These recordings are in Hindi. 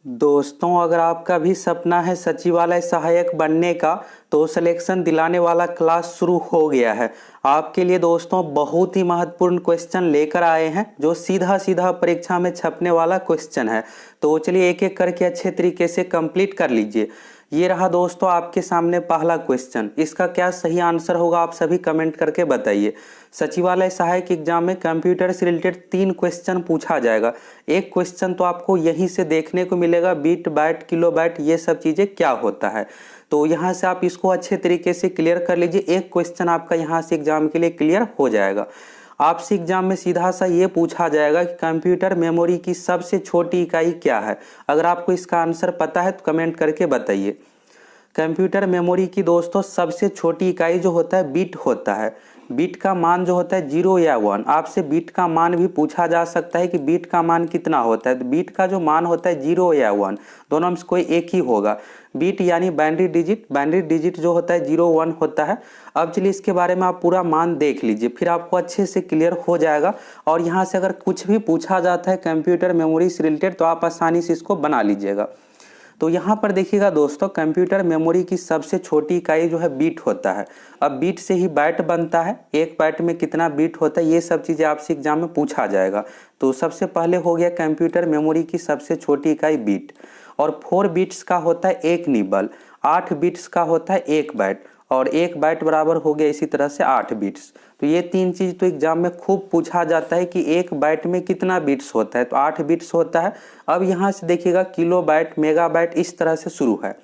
दोस्तों, अगर आपका भी सपना है सचिवालय सहायक बनने का तो सिलेक्शन दिलाने वाला क्लास शुरू हो गया है। आपके लिए दोस्तों बहुत ही महत्वपूर्ण क्वेश्चन लेकर आए हैं जो सीधा सीधा परीक्षा में छपने वाला क्वेश्चन है। तो चलिए एक एक करके अच्छे तरीके से कंप्लीट कर लीजिए। ये रहा दोस्तों आपके सामने पहला क्वेश्चन। इसका क्या सही आंसर होगा आप सभी कमेंट करके बताइए। सचिवालय सहायक एग्जाम में कंप्यूटर से रिलेटेड 3 क्वेश्चन पूछा जाएगा। एक क्वेश्चन तो आपको यहीं से देखने को मिलेगा, बीट बाइट किलो बाइट ये सब चीज़ें क्या होता है। तो यहाँ से आप इसको अच्छे तरीके से क्लियर कर लीजिए। एक क्वेश्चन आपका यहाँ से एग्जाम के लिए क्लियर हो जाएगा। आपसे एग्जाम में सीधा सा ये पूछा जाएगा कि कंप्यूटर मेमोरी की सबसे छोटी इकाई क्या है। अगर आपको इसका आंसर पता है तो कमेंट करके बताइए। कंप्यूटर मेमोरी की दोस्तों सबसे छोटी इकाई जो होता है बीट होता है। बीट का मान जो होता है 0 या 1। आपसे बीट का मान भी पूछा जा सकता है कि बीट का मान कितना होता है। तो बीट का जो मान होता है 0 या 1 दोनों में से कोई एक ही होगा। बीट यानी बाइनरी डिजिट जो होता है 0 1 होता है। अब चलिए इसके बारे में आप पूरा मान देख लीजिए, फिर आपको अच्छे से क्लियर हो जाएगा। और यहाँ से अगर कुछ भी पूछा जाता है कंप्यूटर मेमोरी से रिलेटेड तो आप आसानी से इसको बना लीजिएगा। तो यहाँ पर देखिएगा दोस्तों, कंप्यूटर मेमोरी की सबसे छोटी इकाई जो है बीट होता है। अब बीट से ही बाइट बनता है, एक बाइट में कितना बीट होता है ये सब चीज़ें आपसे एग्जाम में पूछा जाएगा। तो सबसे पहले हो गया कंप्यूटर मेमोरी की सबसे छोटी इकाई बीट। और 4 बिट्स का होता है एक निबल, 8 बिट्स का होता है एक बाइट, और एक बाइट बराबर हो गया इसी तरह से 8 बिट्स। तो ये 3 चीज़ तो एग्जाम में खूब पूछा जाता है कि एक बाइट में कितना बिट्स होता है, तो 8 बिट्स होता है। अब यहाँ से देखिएगा किलो बाइट मेगा बाइट इस तरह से शुरू है।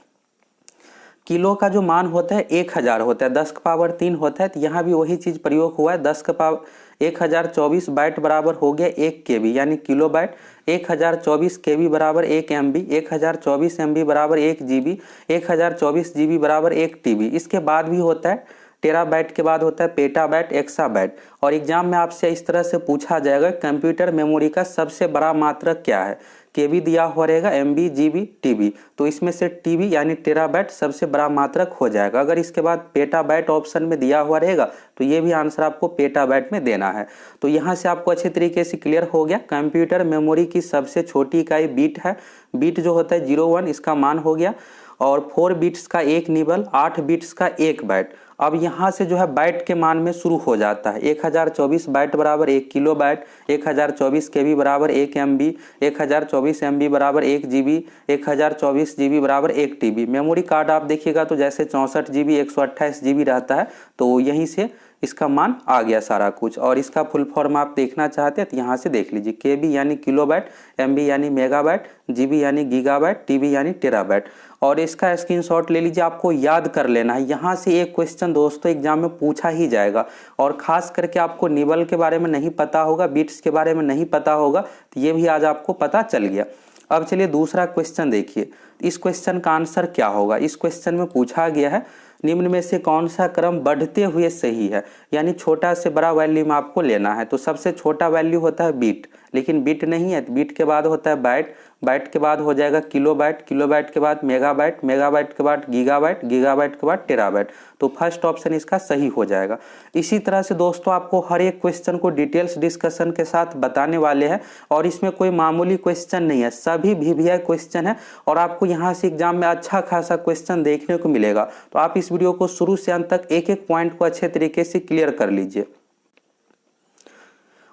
किलो का जो मान होता है 1000 होता है, 10 का पावर 3 होता है। तो यहाँ भी वही चीज़ प्रयोग हुआ है, 10 का पावर 1024 बाइट बराबर हो गया 1 KB यानी किलो बाइट। 1024 KB बराबर 1 MB, 1024 MB बराबर 1 GB, 1024 GB बराबर 1 TB। इसके बाद भी होता है टेराबाइट, के बाद होता है पेटाबाइट, एक्साबाइट। और एग्जाम में आपसे इस तरह से पूछा जाएगा कंप्यूटर मेमोरी का सबसे बड़ा मात्रक क्या है। केबी दिया हुआ रहेगा, MB, GB, TB। तो इसमें से TB यानी टेराबाइट सबसे बड़ा मात्रक हो जाएगा। अगर इसके बाद पेटाबाइट ऑप्शन में दिया हुआ रहेगा तो ये भी आंसर आपको पेटाबाइट में देना है। तो यहाँ से आपको अच्छे तरीके से क्लियर हो गया कंप्यूटर मेमोरी की सबसे छोटी इकाई बीट है। बीट जो होता है 0 1 इसका मान हो गया, और 4 बिट्स का एक निबल, 8 बिट्स का एक बाइट। अब यहाँ से जो है बाइट के मान में शुरू हो जाता है। 1024 बाइट बराबर 1 किलो बाइट, 1024 KB बराबर 1 MB, 1024 MB बराबर 1 GB, 1024 GB बराबर 1 TB। मेमोरी कार्ड आप देखिएगा तो जैसे 64 GB 128 GB रहता है, तो यहीं से इसका मान आ गया सारा कुछ। और इसका फुल फॉर्म आप देखना चाहते हैं तो यहाँ से देख लीजिए। KB यानी किलोबाइट, MB यानी मेगाबाइट, GB यानी गीगाबाइट, TB यानी टेराबाइट। और इसका स्क्रीनशॉट ले लीजिए, आपको याद कर लेना है। यहाँ से एक क्वेश्चन दोस्तों एग्जाम में पूछा ही जाएगा। और खास करके आपको निबल के बारे में नहीं पता होगा, बिट्स के बारे में नहीं पता होगा, तो ये भी आज आपको पता चल गया। अब चलिए दूसरा क्वेश्चन देखिए। इस क्वेश्चन का आंसर क्या होगा। इस क्वेश्चन में पूछा गया है निम्न में से कौन सा क्रम बढ़ते हुए सही है, यानी छोटा से बड़ा वैल्यू में आपको लेना है। तो सबसे छोटा वैल्यू होता है बीट, लेकिन बीट नहीं है। बीट के बाद होता है बाइट, बाइट के बाद हो जाएगा किलोबाइट, किलोबाइट के बाद मेगाबाइट, मेगाबाइट के बाद गीगाबाइट, गीगाबाइट के बाद टेराबाइट। तो फर्स्ट ऑप्शन इसका सही हो जाएगा। इसी तरह से दोस्तों आपको हर एक क्वेश्चन को डिटेल्स डिस्कशन के साथ बताने वाले हैं, और इसमें कोई मामूली क्वेश्चन नहीं है, सभी VVI क्वेश्चन है। और आपको यहाँ से एग्जाम में अच्छा खासा क्वेश्चन देखने को मिलेगा। तो आप इस वीडियो को शुरू से अंत तक एक एक पॉइंट को अच्छे तरीके से क्लियर कर लीजिए।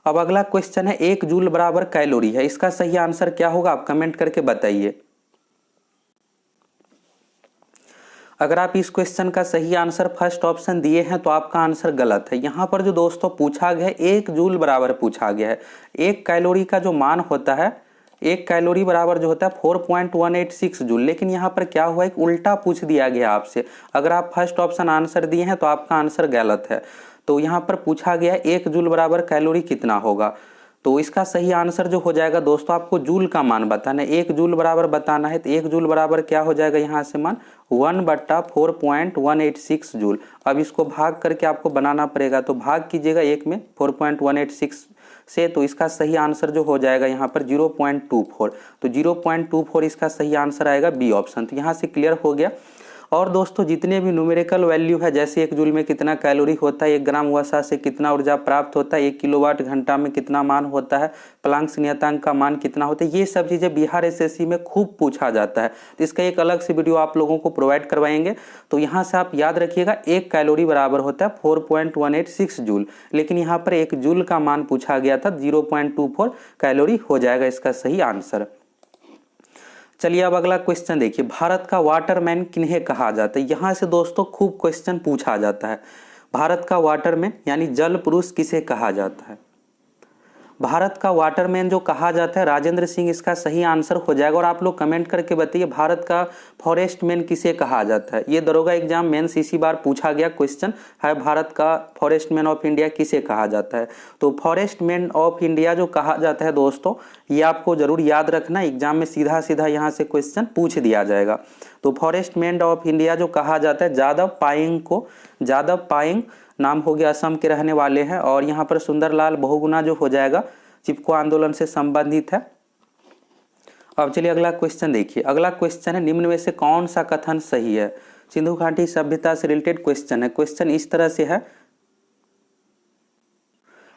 अब अगला क्वेश्चन है 1 जूल बराबर कैलोरी है। इसका सही आंसर क्या होगा आप कमेंट करके बताइए। अगर आप इस क्वेश्चन का सही आंसर फर्स्ट ऑप्शन दिए हैं तो आपका आंसर गलत है। यहाँ पर जो दोस्तों पूछा गया है 1 जूल बराबर पूछा गया है। 1 कैलोरी का जो मान होता है, 1 कैलोरी बराबर जो होता है 4.186 जूल। लेकिन यहाँ पर क्या हुआ, एक उल्टा पूछ दिया गया आपसे। अगर आप फर्स्ट ऑप्शन आंसर दिए हैं तो आपका आंसर गलत है। तो यहाँ पर पूछा गया है 1 जूल बराबर कैलोरी कितना होगा। तो इसका सही आंसर जो हो जाएगा दोस्तों, आपको जूल का मान बताना है। 1 जूल बराबर बताना है तो 1 जूल बराबर क्या हो जाएगा, यहाँ से मान 1/4.186 जूल। अब इसको भाग करके आपको बनाना पड़ेगा। तो भाग कीजिएगा 1 में 4.186 से, तो इसका सही आंसर जो हो जाएगा यहाँ पर 0.24। तो 0.24 इसका सही आंसर आएगा बी ऑप्शन। तो यहाँ से क्लियर हो गया। और दोस्तों जितने भी न्यूमेरिकल वैल्यू है, जैसे 1 जूल में कितना कैलोरी होता है, 1 ग्राम वसा से कितना ऊर्जा प्राप्त होता है, 1 किलोवाट घंटा में कितना मान होता है, प्लांक्स नियतांक का मान कितना होता है, ये सब चीज़ें बिहार एसएससी में खूब पूछा जाता है। तो इसका एक अलग से वीडियो आप लोगों को प्रोवाइड करवाएंगे। तो यहाँ से आप याद रखिएगा 1 कैलोरी बराबर होता है 4.186 जूल, लेकिन यहाँ पर 1 जूल का मान पूछा गया था, 0.24 कैलोरी हो जाएगा इसका सही आंसर। चलिए अब अगला क्वेश्चन देखिए, भारत का वाटरमैन किन्हें कहा जाता है। यहाँ से दोस्तों खूब क्वेश्चन पूछा जाता है। भारत का वाटरमैन यानी जल पुरुष किसे कहा जाता है। भारत का वाटरमैन जो कहा जाता है राजेंद्र सिंह इसका सही आंसर हो जाएगा। और आप लोग कमेंट करके बताइए भारत का फॉरेस्ट मैन किसे कहा जाता है। ये दरोगा एग्जाम मेंस इसी बार पूछा गया क्वेश्चन है, भारत का फॉरेस्ट मैन ऑफ इंडिया किसे कहा जाता है। तो फॉरेस्ट मैन ऑफ इंडिया जो कहा जाता है दोस्तों, ये आपको जरूर याद रखना, एग्जाम में सीधा सीधा यहाँ से क्वेश्चन पूछ दिया जाएगा। तो फॉरेस्ट मैन ऑफ इंडिया जो कहा जाता है जादव पायेंग को, जादव पायेंग नाम हो गया, असम के रहने वाले हैं। और यहाँ पर सुंदरलाल बहुगुणा जो हो जाएगा चिपको आंदोलन से संबंधित है। अब चलिए अगला क्वेश्चन देखिए, अगला क्वेश्चन है निम्न में से कौन सा कथन सही है। सिंधु घाटी सभ्यता से रिलेटेड क्वेश्चन है। क्वेश्चन इस तरह से है,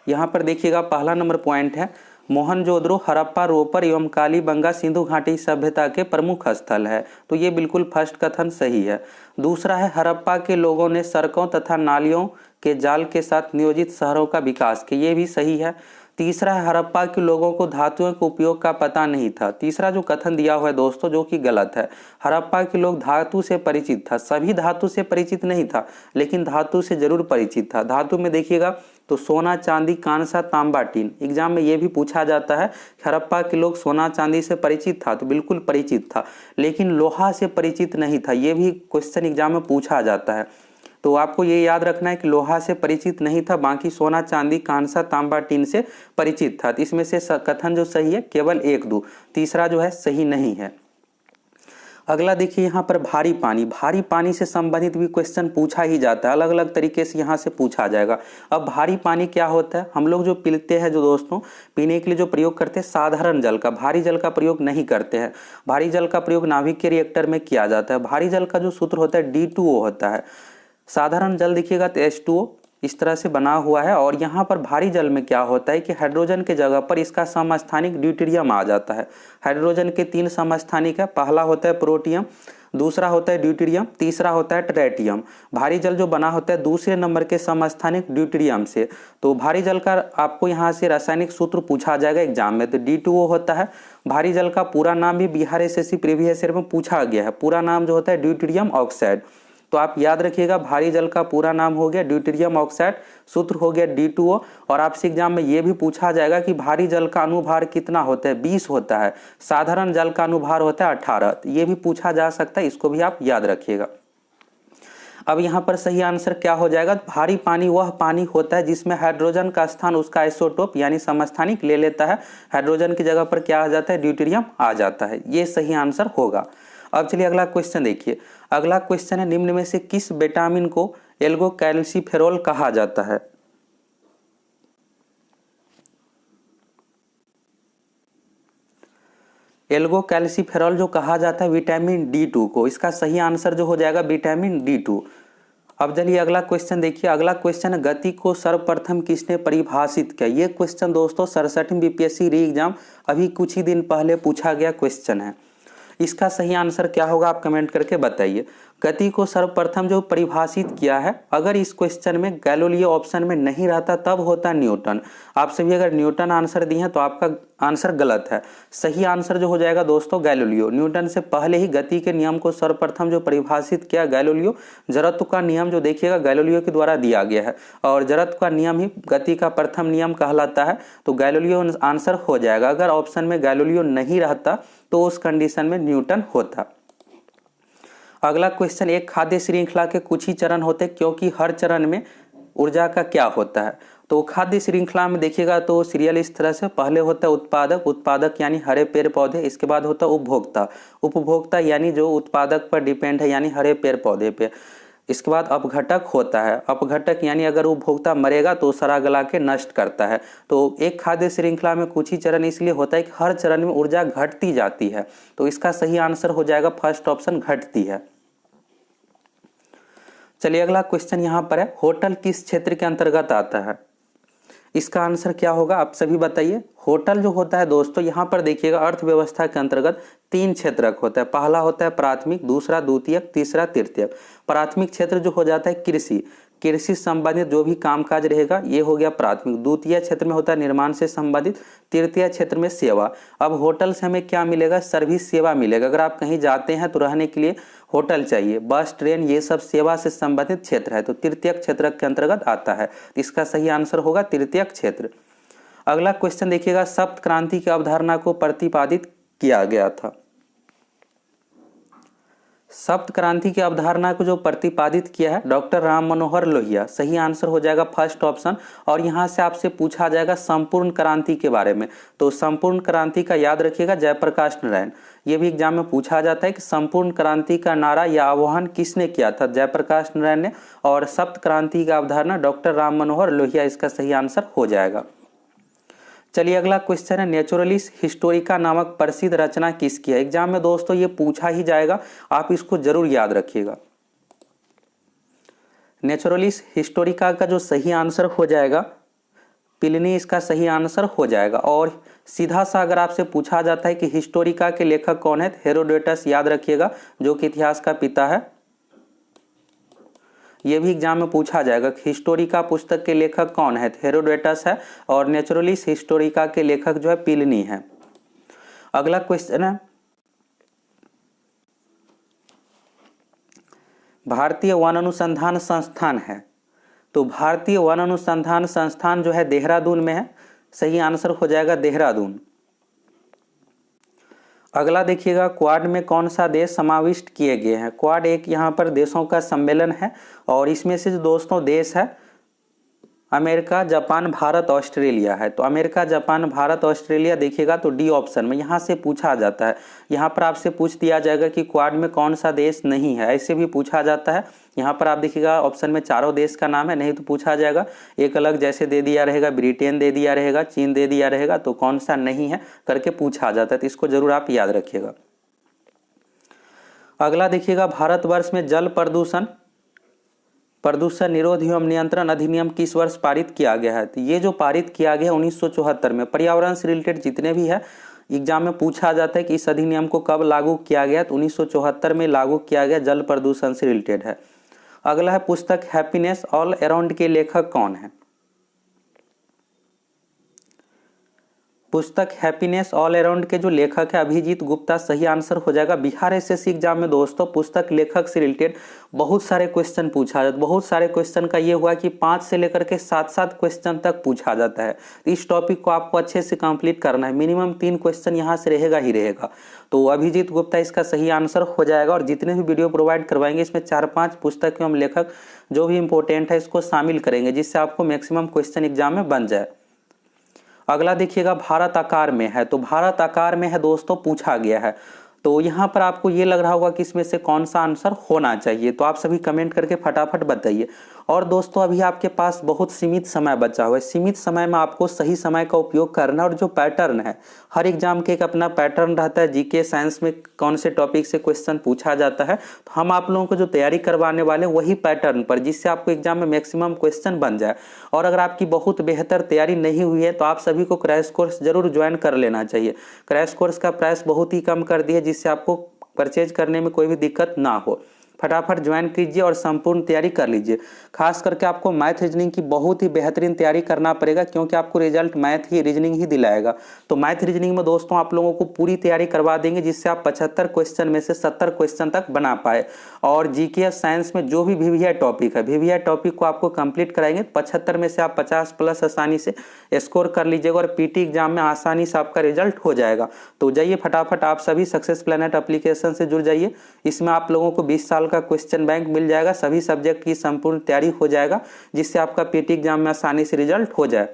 यहाँ पर देखिएगा पहला नंबर पॉइंट है, मोहनजोदड़ो हड़प्पा रोपर एवं कालीबंगा सिंधु घाटी सभ्यता के प्रमुख स्थल है। तो ये बिल्कुल फर्स्ट कथन सही है। दूसरा है हड़प्पा के लोगों ने सड़कों तथा नालियों के जाल के साथ नियोजित शहरों का विकास किया, ये भी सही है। तीसरा है हड़प्पा के लोगों को धातुओं के उपयोग का पता नहीं था। तीसरा जो कथन दिया हुआ है दोस्तों जो कि गलत है, हड़प्पा के लोग धातु से परिचित था, सभी धातु से परिचित नहीं था लेकिन धातु से जरूर परिचित था। धातु में देखिएगा तो सोना चांदी कांसा तांबा टीन, एग्जाम में ये भी पूछा जाता है हड़प्पा के लोग सोना चांदी से परिचित था, तो बिल्कुल परिचित था, लेकिन लोहा से परिचित नहीं था, ये भी क्वेश्चन एग्जाम में पूछा जाता है। तो आपको ये याद रखना है कि लोहा से परिचित नहीं था, बाकी सोना चांदी कांसा तांबा टीन से परिचित था। तो इसमें से कथन जो सही है केवल 1 2, तीसरा जो है सही नहीं है। अगला देखिए यहाँ पर भारी पानी, भारी पानी से संबंधित भी क्वेश्चन पूछा ही जाता है, अलग अलग तरीके से यहाँ से पूछा जाएगा। अब भारी पानी क्या होता है, हम लोग जो पीते हैं जो दोस्तों पीने के लिए जो प्रयोग करते हैं साधारण जल का, भारी जल का प्रयोग नहीं करते हैं। भारी जल का प्रयोग नाभिक के रिएक्टर में किया जाता है। भारी जल का जो सूत्र होता है D2O होता है। साधारण जल देखिएगा तो H2O इस तरह से बना हुआ है। और यहाँ पर भारी जल में क्या होता है कि हाइड्रोजन के जगह पर इसका समस्थानिक ड्यूटेरियम आ जाता है। हाइड्रोजन के 3 समस्थानिक है, पहला होता है प्रोटियम, दूसरा होता है ड्यूटेरियम, तीसरा होता है ट्रेटियम। भारी जल जो बना होता है दूसरे नंबर के समस्थानिक ड्यूटेरियम से। तो भारी जल का आपको यहाँ से रासायनिक सूत्र पूछा जाएगा एग्जाम में, तो D2O होता है। भारी जल का पूरा नाम भी बिहार एसएससी प्रीवियस ईयर में पूछा गया है, पूरा नाम जो होता है ड्यूटेरियम ऑक्साइड। तो आप याद रखिएगा भारी जल का पूरा नाम हो गया ड्यूटेरियम ऑक्साइड, सूत्र हो गया D2O। और आपसे एग्जाम में ये भी पूछा जाएगा कि भारी जल का अनुभार कितना होता है, 20 होता है, साधारण जल का अनुभार होता है 18। ये भी पूछा जा सकता है, इसको भी आप याद रखिएगा। अब यहाँ पर सही आंसर क्या हो जाएगा, भारी पानी वह पानी होता है जिसमें हाइड्रोजन का स्थान उसका आइसोटोप यानी समस्थानिक ले लेता है, हाइड्रोजन की जगह पर क्या आ जाता है ड्यूटेरियम आ जाता है। ये सही आंसर होगा। अब चलिए अगला क्वेश्चन देखिए, अगला क्वेश्चन है निम्न में से किस विटामिन को एल्गोकैल्सिफेरॉल कहा जाता है। एल्गोकैल्सिफेरॉल जो कहा जाता है विटामिन D2 को, इसका सही आंसर जो हो जाएगा विटामिन D2। अब चलिए अगला क्वेश्चन देखिए, अगला क्वेश्चन है गति को सर्वप्रथम किसने परिभाषित किया। ये क्वेश्चन दोस्तों 67वीं बीपीएससी री एग्जाम अभी कुछ ही दिन पहले पूछा गया क्वेश्चन है। इसका सही आंसर क्या होगा आप कमेंट करके बताइए। गति को सर्वप्रथम जो परिभाषित किया है, अगर इस क्वेश्चन में गैलीलियो ऑप्शन में नहीं रहता तब होता न्यूटन। आप सभी अगर न्यूटन आंसर दिए हैं तो आपका आंसर गलत है। सही आंसर जो हो जाएगा दोस्तों गैलीलियो। न्यूटन से पहले ही गति के नियम को सर्वप्रथम जो परिभाषित किया गैलीलियो। जड़त्व का नियम जो देखिएगा गैलीलियो के द्वारा दिया गया है और जड़त्व का नियम ही गति का प्रथम नियम कहलाता है, तो गैलीलियो आंसर हो जाएगा। अगर ऑप्शन में गैलीलियो नहीं रहता तो उस कंडीशन में न्यूटन होता। अगला क्वेश्चन, एक खाद्य श्रृंखला के कुछ ही चरण होते क्योंकि हर चरण में ऊर्जा का क्या होता है। तो खाद्य श्रृंखला में देखिएगा तो सीरियल इस तरह से, पहले होता है उत्पादक, उत्पादक यानी हरे पेड़ पौधे, इसके बाद होता है उपभोक्ता, उपभोक्ता यानी जो उत्पादक पर डिपेंड है यानी हरे पेड़ पौधे पे, इसके बाद अपघटक होता है, अपघटक यानी अगर उपभोक्ता मरेगा तो सड़ा गला के नष्ट करता है। तो एक खाद्य श्रृंखला में कुछ ही चरण इसलिए होता है कि हर चरण में ऊर्जा घटती जाती है, तो इसका सही आंसर हो जाएगा फर्स्ट ऑप्शन घटती है। चलिए अगला क्वेश्चन यहाँ पर है, होटल किस क्षेत्र के अंतर्गत आता है? इसका आंसर क्या होगा आप सभी बताइए। होटल जो होता है दोस्तों, यहाँ पर देखिएगा अर्थव्यवस्था के अंतर्गत 3 क्षेत्रक होता है। पहला होता है प्राथमिक, दूसरा द्वितीयक, तीसरा तृतीयक। प्राथमिक क्षेत्र जो हो जाता है कृषि, कृषि संबंधित जो भी कामकाज रहेगा ये हो गया प्राथमिक। द्वितीय क्षेत्र में होता है निर्माण से संबंधित, तृतीय क्षेत्र में सेवा। अब होटल से हमें क्या मिलेगा? सर्विस, सेवा मिलेगा। अगर आप कहीं जाते हैं तो रहने के लिए होटल चाहिए, बस ट्रेन ये सब सेवा से संबंधित क्षेत्र है, तो तृतीयक क्षेत्र के अंतर्गत आता है। इसका सही आंसर होगा तृतीयक क्षेत्र। अगला क्वेश्चन देखिएगा, सप्त क्रांति की अवधारणा को प्रतिपादित किया गया था। सप्त क्रांति की अवधारणा को जो प्रतिपादित किया है डॉक्टर राम मनोहर लोहिया। सही आंसर हो जाएगा फर्स्ट ऑप्शन। और यहाँ से आपसे पूछा जाएगा संपूर्ण क्रांति के बारे में, तो संपूर्ण क्रांति का याद रखिएगा जयप्रकाश नारायण। ये भी एग्जाम में पूछा जाता है कि संपूर्ण क्रांति का नारा या आह्वान किसने किया था? जयप्रकाश नारायण ने। और सप्त क्रांति का अवधारणा डॉक्टर राम मनोहर लोहिया, इसका सही आंसर हो जाएगा। चलिए अगला क्वेश्चन है, नेचुरलिस्ट हिस्टोरिका नामक प्रसिद्ध रचना किसकी है? एग्जाम में दोस्तों ये पूछा ही जाएगा, आप इसको जरूर याद रखिएगा। नेचुरलिस्ट हिस्टोरिका का जो सही आंसर हो जाएगा प्लिनी, इसका सही आंसर हो जाएगा। और सीधा सा अगर आपसे पूछा जाता है कि हिस्टोरिका के लेखक कौन है, हेरोडोटस याद रखिएगा, जो कि इतिहास का पिता है। ये भी एग्जाम में पूछा जाएगा कि हिस्टोरिका पुस्तक के लेखक कौन है, हेरोडोटस है। और नेचुरलिस्ट हिस्टोरिका के लेखक जो है प्लिनी है। अगला क्वेश्चन है, भारतीय वन अनुसंधान संस्थान है, तो भारतीय वन अनुसंधान संस्थान जो है देहरादून में है। सही आंसर हो जाएगा देहरादून। अगला देखिएगा, क्वाड में कौन सा देश समाविष्ट किए गए हैं? क्वाड एक यहाँ पर देशों का सम्मेलन है और इसमें से जो दोस्तों देश है अमेरिका, जापान, भारत, ऑस्ट्रेलिया है। तो अमेरिका, जापान, भारत, ऑस्ट्रेलिया देखिएगा तो डी ऑप्शन में यहाँ से पूछा जाता है। यहाँ पर आपसे पूछ दिया जाएगा कि क्वाड में कौन सा देश नहीं है, ऐसे भी पूछा जाता है। यहाँ पर आप देखिएगा ऑप्शन में चारों देश का नाम है, नहीं तो पूछा जाएगा एक अलग जैसे दे दिया रहेगा, ब्रिटेन दे दिया रहेगा, चीन दे दिया रहेगा, तो कौन सा नहीं है करके पूछा जाता है। तो इसको जरूर आप याद रखिएगा। अगला देखिएगा, भारतवर्ष में जल प्रदूषण निरोध एवं नियंत्रण अधिनियम किस वर्ष पारित किया गया है? तो ये जो पारित किया गया है 1974 में। पर्यावरण से रिलेटेड जितने भी है एग्जाम में पूछा जाता है कि इस अधिनियम को कब लागू किया गया, तो 1974 में लागू किया गया, जल प्रदूषण से रिलेटेड है। अगला है, पुस्तक हैप्पीनेस ऑल अराउंड के लेखक कौन है? पुस्तक हैप्पीनेस ऑल अराउंड के जो लेखक है अभिजीत गुप्ता। सही आंसर हो जाएगा। बिहार एसएससी एग्जाम में दोस्तों पुस्तक लेखक से रिलेटेड बहुत सारे क्वेश्चन पूछा जाता है। बहुत सारे क्वेश्चन का ये हुआ कि 5 से लेकर के 7 क्वेश्चन तक पूछा जाता है। इस टॉपिक को आपको अच्छे से कंप्लीट करना है। मिनिमम 3 क्वेश्चन यहाँ से रहेगा ही रहेगा। तो अभिजीत गुप्ता इसका सही आंसर हो जाएगा। और जितने भी वीडियो प्रोवाइड करवाएंगे इसमें 4-5 पुस्तक एवं लेखक जो भी इंपॉर्टेंट है इसको शामिल करेंगे, जिससे आपको मैक्सिमम क्वेश्चन एग्जाम में बन जाए। अगला देखिएगा, भारत आकार में है, तो भारत आकार में है दोस्तों पूछा गया है। तो यहाँ पर आपको ये लग रहा होगा कि इसमें से कौन सा आंसर होना चाहिए, तो आप सभी कमेंट करके फटाफट बताइए। और दोस्तों अभी आपके पास बहुत सीमित समय बचा हुआ है। सीमित समय में आपको सही समय का उपयोग करना। और जो पैटर्न है, हर एग्जाम के एक अपना पैटर्न रहता है। जीके साइंस में कौन से टॉपिक से क्वेश्चन पूछा जाता है, तो हम आप लोगों को जो तैयारी करवाने वाले वही पैटर्न पर, जिससे आपको एग्जाम में मैक्सिमम क्वेश्चन बन जाए। और अगर आपकी बहुत बेहतर तैयारी नहीं हुई है तो आप सभी को क्रैश कोर्स जरूर ज्वाइन कर लेना चाहिए। क्रैश कोर्स का प्राइस बहुत ही कम कर दिया, जिससे आपको परचेज करने में कोई भी दिक्कत ना हो। फटाफट ज्वाइन कीजिए और संपूर्ण तैयारी कर लीजिए। खास करके आपको मैथ रीजनिंग की बहुत ही बेहतरीन तैयारी करना पड़ेगा, क्योंकि आपको रिजल्ट मैथ ही रीजनिंग ही दिलाएगा। तो मैथ रीजनिंग में दोस्तों आप लोगों को पूरी तैयारी करवा देंगे, जिससे आप 75 क्वेश्चन में से 70 क्वेश्चन तक बना पाए। और जीके साइंस में जो भी वीवीआई टॉपिक है, वीवीआई टॉपिक को आपको कंप्लीट कराएंगे। 75 में से आप 50 प्लस आसानी से स्कोर कर लीजिएगा और पीटी एग्जाम में आसानी से आपका रिजल्ट हो जाएगा। तो जाइए फटाफट आप सभी सक्सेस प्लैनेट एप्लीकेशन से जुड़ जाइए। इसमें आप लोगों को 20 साल का क्वेश्चन बैंक मिल जाएगा। सभी सब्जेक्ट की संपूर्ण तैयारी हो जाएगा, जिससे आपका पीटी एग्जाम में आसानी से रिजल्ट हो जाए।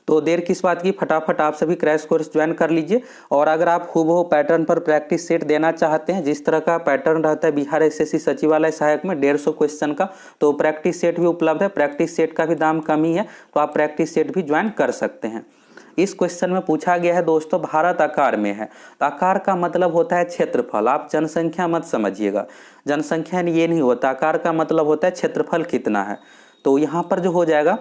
तो देर किस बात की, फटाफट आप सभी क्रैश कोर्स ज्वाइन कर लीजिए। और अगर आप हूबहू पैटर्न पर प्रैक्टिस सेट देना चाहते हैं, जिस तरह का पैटर्न रहता है बिहार एसएससी सचिवालय सहायक में 150 क्वेश्चन का, तो प्रैक्टिस सेट भी उपलब्ध है। प्रैक्टिस सेट का भी दाम कम ही है, तो आप प्रैक्टिस सेट भी ज्वाइन कर सकते हैं। इस क्वेश्चन में पूछा गया है दोस्तों भारत आकार में है, तो आकार का मतलब होता है क्षेत्रफल, आप जनसंख्या मत समझिएगा, जनसंख्या ये नहीं होता, आकार का मतलब होता है क्षेत्रफल कितना है। तो यहाँ पर जो हो जाएगा,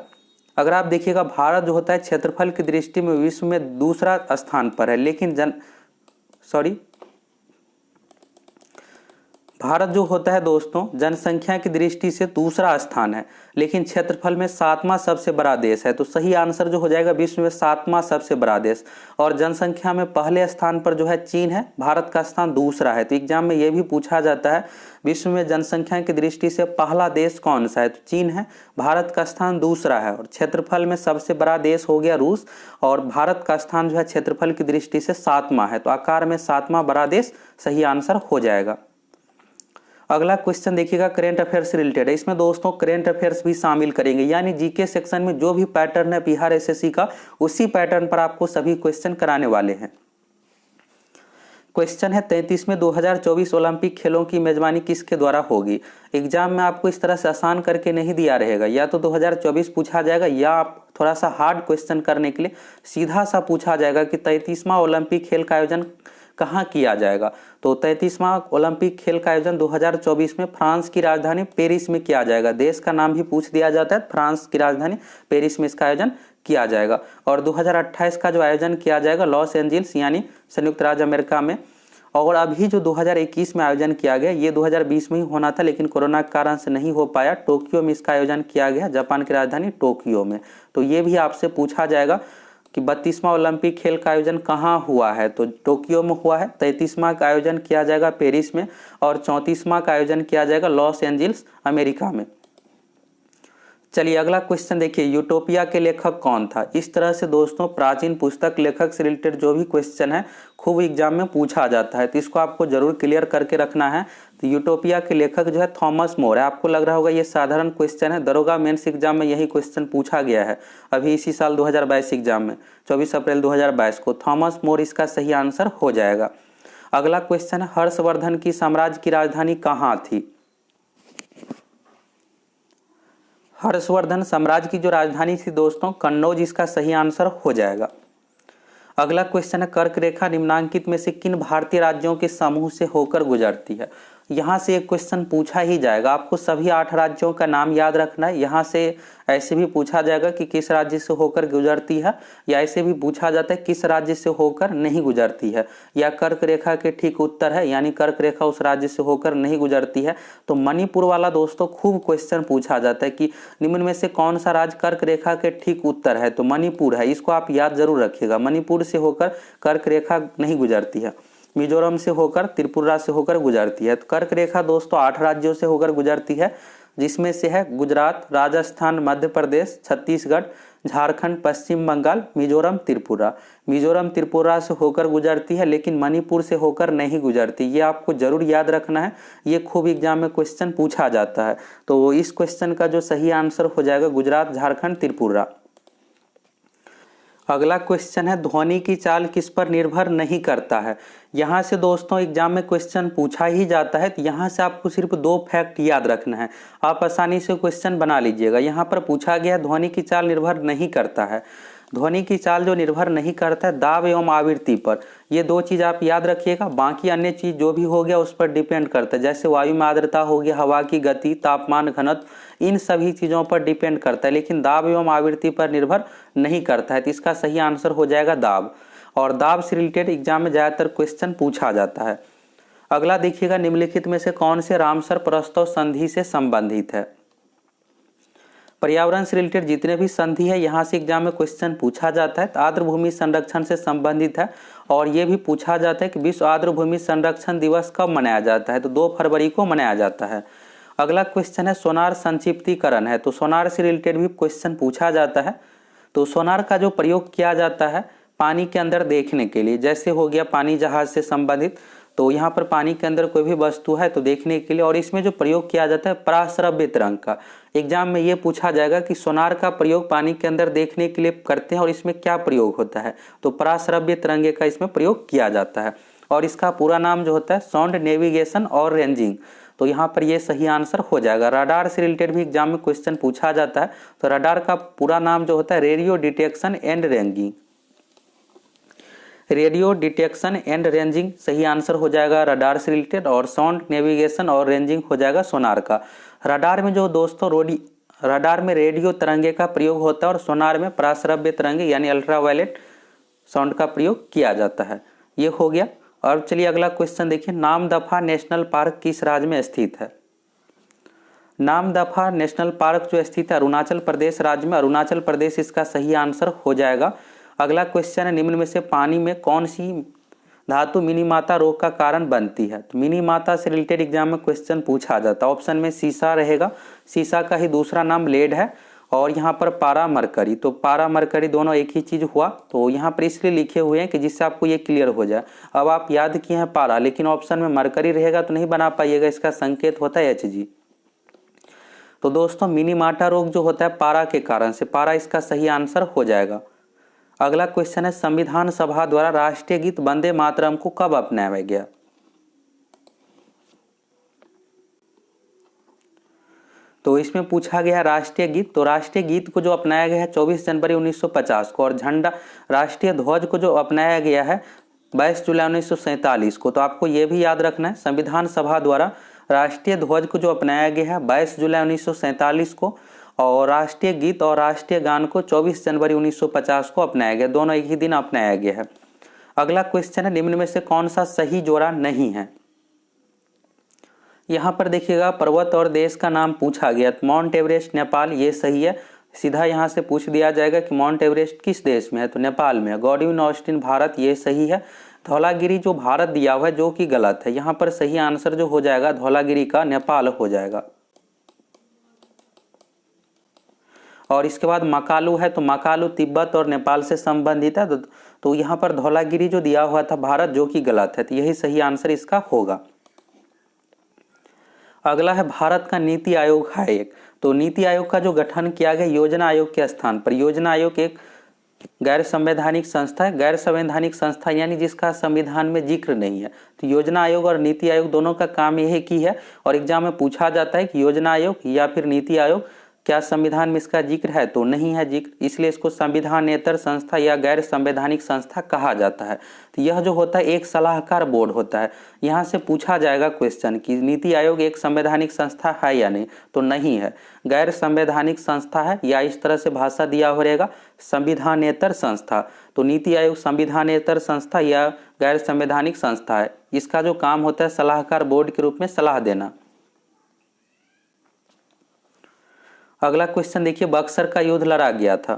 अगर आप देखिएगा भारत जो होता है क्षेत्रफल की दृष्टि में विश्व में दूसरा स्थान पर है, लेकिन भारत जो होता है दोस्तों जनसंख्या की दृष्टि से दूसरा स्थान है, लेकिन क्षेत्रफल में 7वां सबसे बड़ा देश है। तो सही आंसर जो हो जाएगा विश्व में 7वां सबसे बड़ा देश। और जनसंख्या में पहले स्थान पर जो है चीन है, भारत का स्थान दूसरा है। तो एग्जाम में ये भी पूछा जाता है विश्व में जनसंख्या की दृष्टि से पहला देश कौन सा है, तो चीन है, भारत का स्थान दूसरा है। और क्षेत्रफल में सबसे बड़ा देश हो गया रूस, और भारत का स्थान जो है क्षेत्रफल की दृष्टि से 7वां है। तो आकार में 7वां बड़ा देश सही आंसर हो जाएगा। अगला क्वेश्चन देखिएगा करेंट अफेयर से रिलेटेड है, इसमें दोस्तों करेंट अफेयर्स भी शामिल करेंगे, यानी जीके सेक्शन में जो भी पैटर्न है बिहार एसएससी का, उसी पैटर्न पर आपको सभी क्वेश्चन कराने वाले हैं। क्वेश्चन है 33 में 2024 ओलंपिक खेलों की मेजबानी किसके द्वारा होगी। एग्जाम में आपको इस तरह से आसान करके नहीं दिया रहेगा, या तो 2024 पूछा जाएगा, या आप थोड़ा सा हार्ड क्वेश्चन करने के लिए सीधा सा पूछा जाएगा कि 33वां ओलंपिक खेल का आयोजन कहाँ किया जाएगा। तो 33वां ओलंपिक खेल का आयोजन 2024 में फ्रांस की राजधानी पेरिस में किया जाएगा। देश का नाम भी पूछ दिया जाता है, फ्रांस की राजधानी पेरिस में इसका आयोजन किया जाएगा। और 2028 का जो आयोजन किया जाएगा लॉस एंजिल्स यानी संयुक्त राज्य अमेरिका में। और अभी जो 2021 में आयोजन किया गया ये 2020 में ही होना था, लेकिन कोरोना के कारण से नहीं हो पाया। टोक्यो में इसका आयोजन किया गया, जापान की राजधानी टोक्यो में। तो ये भी आपसे पूछा जाएगा कि 32वां ओलंपिक खेल का आयोजन कहाँ हुआ है, तो टोक्यो में हुआ है। 33वां का आयोजन किया जाएगा पेरिस में, और 34वां का आयोजन किया जाएगा लॉस एंजिल्स अमेरिका में। चलिए अगला क्वेश्चन देखिए, यूटोपिया के लेखक कौन था। इस तरह से दोस्तों प्राचीन पुस्तक लेखक से रिलेटेड जो भी क्वेश्चन है खूब एग्जाम में पूछा जाता है, तो इसको आपको जरूर क्लियर करके रखना है। तो यूटोपिया के लेखक जो है थॉमस मोर है। आपको लग रहा होगा ये साधारण क्वेश्चन है, दरोगा मेंस एग्जाम में यही क्वेश्चन पूछा गया है अभी इसी साल 2022 एग्जाम में, 24 अप्रैल 2022 को। थॉमस मोर इसका सही आंसर हो जाएगा। अगला क्वेश्चन है हर्षवर्धन की साम्राज्य की राजधानी कहाँ थी। हर्षवर्धन साम्राज्य की जो राजधानी थी दोस्तों कन्नौज, इसका सही आंसर हो जाएगा। अगला क्वेश्चन है कर्क रेखा निम्नांकित में से किन भारतीय राज्यों के समूह से होकर गुजरती है। यहाँ से एक क्वेश्चन पूछा ही जाएगा, आपको सभी 8 राज्यों का नाम याद रखना है। यहाँ से ऐसे भी पूछा जाएगा कि किस राज्य से होकर गुजरती है, या ऐसे भी पूछा जाता है किस राज्य से होकर नहीं गुजरती है, या कर्क रेखा के ठीक उत्तर है यानी कर्क रेखा उस राज्य से होकर नहीं गुजरती है। तो मणिपुर वाला दोस्तों खूब क्वेश्चन पूछा जाता है कि निम्न में से कौन सा राज्य कर्क रेखा के ठीक उत्तर है, तो मणिपुर है। इसको आप याद जरूर रखिएगा, मणिपुर से होकर कर्क रेखा नहीं गुजरती है। मिजोरम से होकर त्रिपुरा से होकर गुजरती है। तो कर्क रेखा दोस्तों 8 राज्यों से होकर गुजरती है, जिसमें से है गुजरात, राजस्थान, मध्य प्रदेश, छत्तीसगढ़, झारखंड, पश्चिम बंगाल, मिजोरम, त्रिपुरा। मिजोरम त्रिपुरा से होकर गुजरती है, लेकिन मणिपुर से होकर नहीं गुजरती। ये आपको जरूर याद रखना है, ये खूब एग्जाम में क्वेश्चन पूछा जाता है। तो इस क्वेश्चन का जो सही आंसर हो जाएगा गुजरात, झारखंड, त्रिपुरा। अगला क्वेश्चन है ध्वनि की चाल किस पर निर्भर नहीं करता है। यहाँ से दोस्तों एग्जाम में क्वेश्चन पूछा ही जाता है, तो यहाँ से आपको सिर्फ 2 फैक्ट याद रखना है, आप आसानी से क्वेश्चन बना लीजिएगा। यहाँ पर पूछा गया ध्वनि की चाल निर्भर नहीं करता है। ध्वनि की चाल जो निर्भर नहीं करता है दाब एवं आवृत्ति पर, ये 2 चीज आप याद रखिएगा। बाकी अन्य चीज जो भी हो गया उस पर डिपेंड करता है, जैसे वायु में आर्द्रता हो गया, हवा की गति, तापमान, घनत्व, इन सभी चीजों पर डिपेंड करता है, लेकिन दाब एवं आवृत्ति पर निर्भर नहीं करता है। तो इसका सही आंसर हो जाएगा दाब। और दाब से रिलेटेड एग्जाम में ज्यादातर क्वेश्चन पूछा जाता है। अगला देखिएगा निम्नलिखित में से कौन से रामसर प्रस्ताव संधि से संबंधित है। पर्यावरण से रिलेटेड जितने भी संधि है यहाँ से एग्जाम में क्वेश्चन पूछा जाता है। तो आर्द्र भूमि संरक्षण से संबंधित है, और ये भी पूछा जाता है कि विश्व आर्द्र भूमि संरक्षण दिवस कब मनाया जाता है, तो 2 फरवरी को मनाया जाता है। अगला क्वेश्चन है सोनार संक्षिप्तीकरण है, तो सोनार से रिलेटेड भी क्वेश्चन पूछा जाता है। तो सोनार का जो प्रयोग किया जाता है पानी के अंदर देखने के लिए, जैसे हो गया पानी जहाज से संबंधित, तो यहाँ पर पानी के अंदर कोई भी वस्तु है तो देखने के लिए, और इसमें जो प्रयोग किया जाता है पराश्रव्य तरंग का। एग्जाम में ये पूछा जाएगा कि सोनार का प्रयोग पानी के अंदर देखने के लिए करते हैं और इसमें क्या प्रयोग होता है, तो पराश्रव्य तरंगे का इसमें प्रयोग किया जाता है। और इसका पूरा नाम जो होता है साउंड नेविगेशन और रेंजिंग, तो यहाँ पर ये सही आंसर हो जाएगा। रडार से रिलेटेड भी एग्जाम में क्वेश्चन पूछा जाता है, तो रडार का पूरा नाम जो होता है radio detection and ranging. Radio detection and ranging सही आंसर हो जाएगा रडार से रिलेटेड, और साउंड नेविगेशन और रेंजिंग हो जाएगा सोनार का। रडार में जो दोस्तों रडार में रेडियो तरंगे का प्रयोग होता है और सोनार में पराश्रव्य तरंगे यानी अल्ट्रावायलेट साउंड का प्रयोग किया जाता है। ये हो गया। और चलिए अगला क्वेश्चन देखिए, नामदफा नेशनल पार्क किस राज्य में स्थित है? नामदफा नेशनल पार्क जो स्थित है अरुणाचल प्रदेश राज्य में, अरुणाचल प्रदेश इसका सही आंसर हो जाएगा। अगला क्वेश्चन है, निम्न में से पानी में कौन सी धातु मिनीमाता रोग का कारण बनती है? तो मिनीमाता से रिलेटेड एग्जाम में क्वेश्चन पूछा जाता है। ऑप्शन में सीसा रहेगा, सीसा का ही दूसरा नाम लेड है, और यहाँ पर पारा मरकरी, तो पारा मरकरी दोनों एक ही चीज हुआ, तो यहाँ पर इसलिए लिखे हुए हैं कि जिससे आपको ये क्लियर हो जाए। अब आप याद किए हैं पारा, लेकिन ऑप्शन में मरकरी रहेगा तो नहीं बना पाइएगा, इसका संकेत होता है Hg। तो दोस्तों मिनीमाटा रोग जो होता है पारा के कारण से, पारा इसका सही आंसर हो जाएगा। अगला क्वेश्चन है, संविधान सभा द्वारा राष्ट्रीय गीत वंदे मातरम को कब अपनाया गया? तो इसमें पूछा गया राष्ट्रीय गीत, तो राष्ट्रीय गीत को जो अपनाया गया है 24 जनवरी 1950 को, और झंडा राष्ट्रीय ध्वज को जो अपनाया गया है 22 जुलाई 1947 को। तो आपको ये भी याद रखना है, संविधान सभा द्वारा राष्ट्रीय ध्वज को जो अपनाया गया है 22 जुलाई 1947 को, और राष्ट्रीय गीत और राष्ट्रीय गान को 24 जनवरी 1950 को अपनाया गया, दोनों एक ही दिन अपनाया गया है। अगला क्वेश्चन है, निम्न में से कौन सा सही जोड़ा नहीं है? यहाँ पर देखिएगा पर्वत और देश का नाम पूछा गया, माउंट एवरेस्ट नेपाल, ये सही है। सीधा यहाँ से पूछ दिया जाएगा कि माउंट एवरेस्ट किस देश में है, तो नेपाल में है। गॉडविन ऑस्टिन भारत, ये सही है। धौलागिरी जो भारत दिया हुआ है जो कि गलत है, यहाँ पर सही आंसर जो हो जाएगा धौलागिरी का नेपाल हो जाएगा। और इसके बाद मकालू है, तो मकालू तिब्बत और नेपाल से संबंधित है, तो यहाँ पर धौलागिरी जो दिया हुआ था भारत जो कि गलत है, तो यही सही आंसर इसका होगा। अगला है, भारत का नीति आयोग है एक, तो नीति आयोग का जो गठन किया गया योजना आयोग के स्थान पर। योजना आयोग एक गैर संवैधानिक संस्था है, गैर संवैधानिक संस्था यानी जिसका संविधान में जिक्र नहीं है। तो योजना आयोग और नीति आयोग दोनों का काम यही की है, और एग्जाम में पूछा जाता है कि योजना आयोग या फिर नीति आयोग क्या संविधान में इसका जिक्र है, तो नहीं है जिक्र, इसलिए इसको संविधानेतर संस्था या गैर संवैधानिक संस्था कहा जाता है। तो यह जो होता है एक सलाहकार बोर्ड होता है। यहाँ से पूछा जाएगा क्वेश्चन कि नीति आयोग एक संवैधानिक संस्था है या नहीं, तो नहीं है, गैर संवैधानिक संस्था है, या इस तरह से भाषा दिया हो रहेगा संविधानेतर संस्था। तो नीति आयोग संविधानेतर संस्था या गैर संवैधानिक संस्था है, इसका जो काम होता है सलाहकार बोर्ड के रूप में सलाह देना। अगला क्वेश्चन देखिए, बक्सर का युद्ध लड़ा गया था।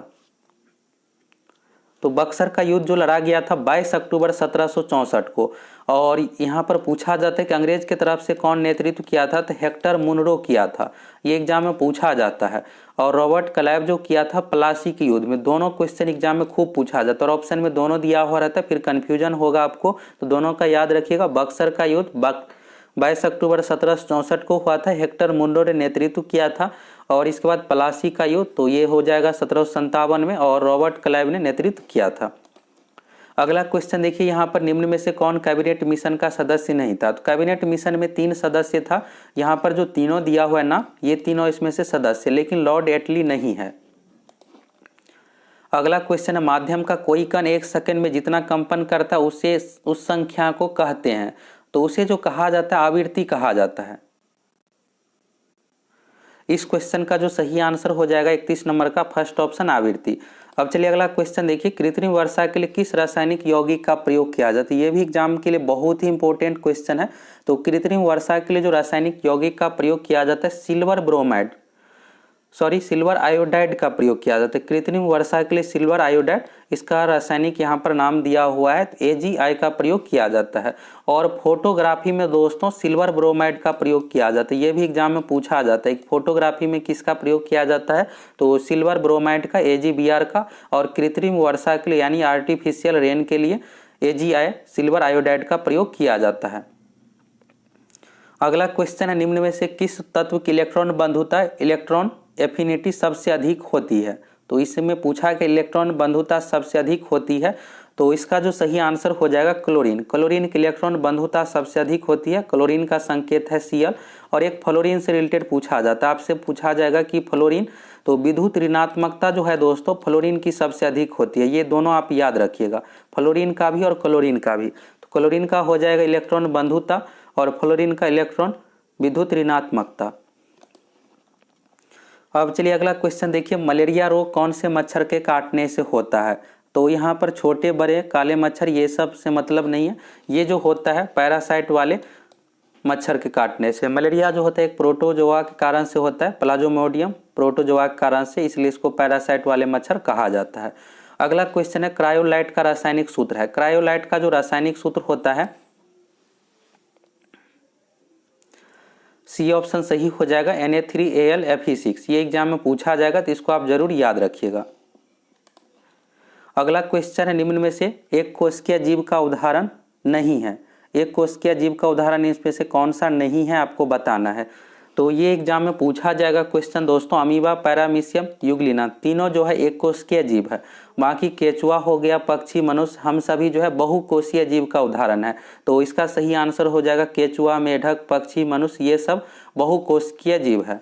तो बक्सर का युद्ध जो लड़ा गया था 22 अक्टूबर 1764 को, और यहाँ पर पूछा जाता है कि अंग्रेज की तरफ से कौन नेतृत्व किया था, तो हेक्टर मुनरो किया था, ये एग्जाम में पूछा जाता है। और रॉबर्ट क्लाइव जो किया था प्लासी के युद्ध में। दोनों क्वेश्चन एग्जाम में खूब पूछा जाता है, और ऑप्शन में दोनों दिया हुआ रहता है, फिर कन्फ्यूजन होगा आपको, तो दोनों का याद रखिएगा। बक्सर का युद्ध 22 अक्टूबर 1764 को हुआ था, हेक्टर मुनरो ने नेतृत्व किया था। और इसके बाद प्लासी का युद्ध, तो ये हो जाएगा 1757 में, और रॉबर्ट क्लाइव ने नेतृत्व किया था। अगला क्वेश्चन देखिए, यहाँ पर निम्न में से कौन कैबिनेट मिशन का सदस्य नहीं था? तो कैबिनेट मिशन में 3 सदस्य था, यहाँ पर जो तीनों दिया हुआ है ना, ये तीनों इसमें से सदस्य, लेकिन लॉर्ड एटली नहीं है। अगला क्वेश्चन है, माध्यम का कोई कण 1 सेकंड में जितना कंपन करता है उसे उस संख्या को कहते हैं, तो उसे जो कहा जाता है आवृत्ति कहा जाता है। इस क्वेश्चन का जो सही आंसर हो जाएगा 31 नंबर का फर्स्ट ऑप्शन आवृत्ति। अब चलिए अगला क्वेश्चन देखिए, कृत्रिम वर्षा के लिए किस रासायनिक यौगिक का प्रयोग किया जाता है? ये भी एग्जाम के लिए बहुत ही इंपॉर्टेंट क्वेश्चन है। तो कृत्रिम वर्षा के लिए जो रासायनिक यौगिक का प्रयोग किया जाता है सिल्वर आयोडाइड का प्रयोग किया जाता है। कृत्रिम वर्षा के लिए सिल्वर आयोडाइड, इसका रासायनिक यहाँ पर नाम दिया हुआ है, AgI का प्रयोग किया जाता है। और फोटोग्राफी में दोस्तों सिल्वर ब्रोमाइड का प्रयोग किया जाता है। ये भी एग्जाम में पूछा जाता है कि फोटोग्राफी में किसका प्रयोग किया जाता है, तो सिल्वर ब्रोमाइड का, AgBr का। और कृत्रिम वर्षा के लिए यानी आर्टिफिशियल रेन के लिए AgI सिल्वर आयोडाइड का प्रयोग किया जाता है। अगला क्वेश्चन है, निम्न में से किस तत्व की इलेक्ट्रॉन बंधुता, इलेक्ट्रॉन एफिनिटी सबसे अधिक होती है? तो इसमें पूछा कि इलेक्ट्रॉन बंधुता सबसे अधिक होती है, तो इसका जो सही आंसर हो जाएगा क्लोरीन। क्लोरीन की इलेक्ट्रॉन बंधुता सबसे अधिक होती है, क्लोरीन का संकेत है Cl। और एक फ्लोरीन से रिलेटेड पूछा जाता है, आपसे पूछा जाएगा कि फ्लोरीन तो विद्युत ऋणात्मकता जो है दोस्तों फ्लोरीन की सबसे अधिक होती है। ये दोनों आप याद रखिएगा, फ्लोरीन का भी और क्लोरीन का भी। तो क्लोरीन का हो जाएगा इलेक्ट्रॉन बंधुता और फ्लोरीन का इलेक्ट्रॉन विद्युत ऋणात्मकता। अब चलिए अगला क्वेश्चन देखिए, मलेरिया रोग कौन से मच्छर के काटने से होता है? तो यहाँ पर छोटे बड़े काले मच्छर ये सब से मतलब नहीं है, ये जो होता है पैरासाइट वाले मच्छर के काटने से। मलेरिया जो होता है एक प्रोटोजोआ के कारण से होता है, प्लाज्मोडियम प्रोटोजोआ के कारण से, इसलिए इसको पैरासाइट वाले मच्छर कहा जाता है। अगला क्वेश्चन है क्रायोलाइट का रासायनिक सूत्र है। क्रायोलाइट का जो रासायनिक सूत्र होता है सी ऑप्शन सही हो जाएगा, Na3Al Fe6। ये एग्जाम में पूछा जाएगा तो इसको आप जरूर याद रखिएगा। अगला क्वेश्चन है निम्न में से एक कोशिकीय जीव का उदाहरण नहीं है। एक कोशिकीय जीव का उदाहरण इसमें से कौन सा नहीं है आपको बताना है। तो ये एग्जाम में पूछा जाएगा क्वेश्चन दोस्तों, अमीबा, पैरामीशियम, यूग्लिना, तीनों जो है एक कोशिकीय जीव है। बाकी केचुआ हो गया, पक्षी, मनुष्य, हम सभी जो है बहुकोशीय जीव का उदाहरण है। तो इसका सही आंसर हो जाएगा केचुआ, मेढक, पक्षी, मनुष्य, ये सब बहुकोशिकीय जीव है।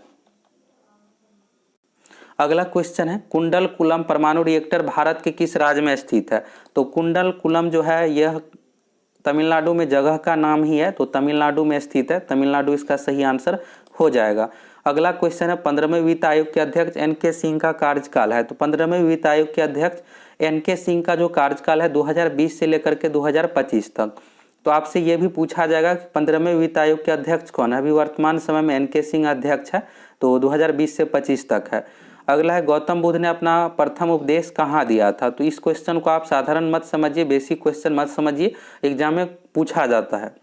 अगला क्वेश्चन है कुंडलकुलम परमाणु रिएक्टर भारत के किस राज्य में स्थित है? तो कुंडलकुलम जो है यह तमिलनाडु में जगह का नाम ही है, तो तमिलनाडु में स्थित है, तमिलनाडु इसका सही आंसर हो जाएगा। अगला क्वेश्चन है 15वें वित्त आयोग के अध्यक्ष एन.के. सिंह का कार्यकाल है। तो 15वें वित्त आयोग के अध्यक्ष एन.के. सिंह का जो कार्यकाल है 2020 से लेकर के 2025 तक। तो आपसे ये भी पूछा जाएगा कि 15वें वित्त आयोग के अध्यक्ष कौन है? अभी वर्तमान समय में एन.के. सिंह अध्यक्ष है, तो 2020 से 25 तक है। अगला है गौतम बुद्ध ने अपना प्रथम उपदेश कहाँ दिया था? तो इस क्वेश्चन को आप साधारण मत समझिए, बेसिक क्वेश्चन मत समझिए, एग्जाम में पूछा जाता है।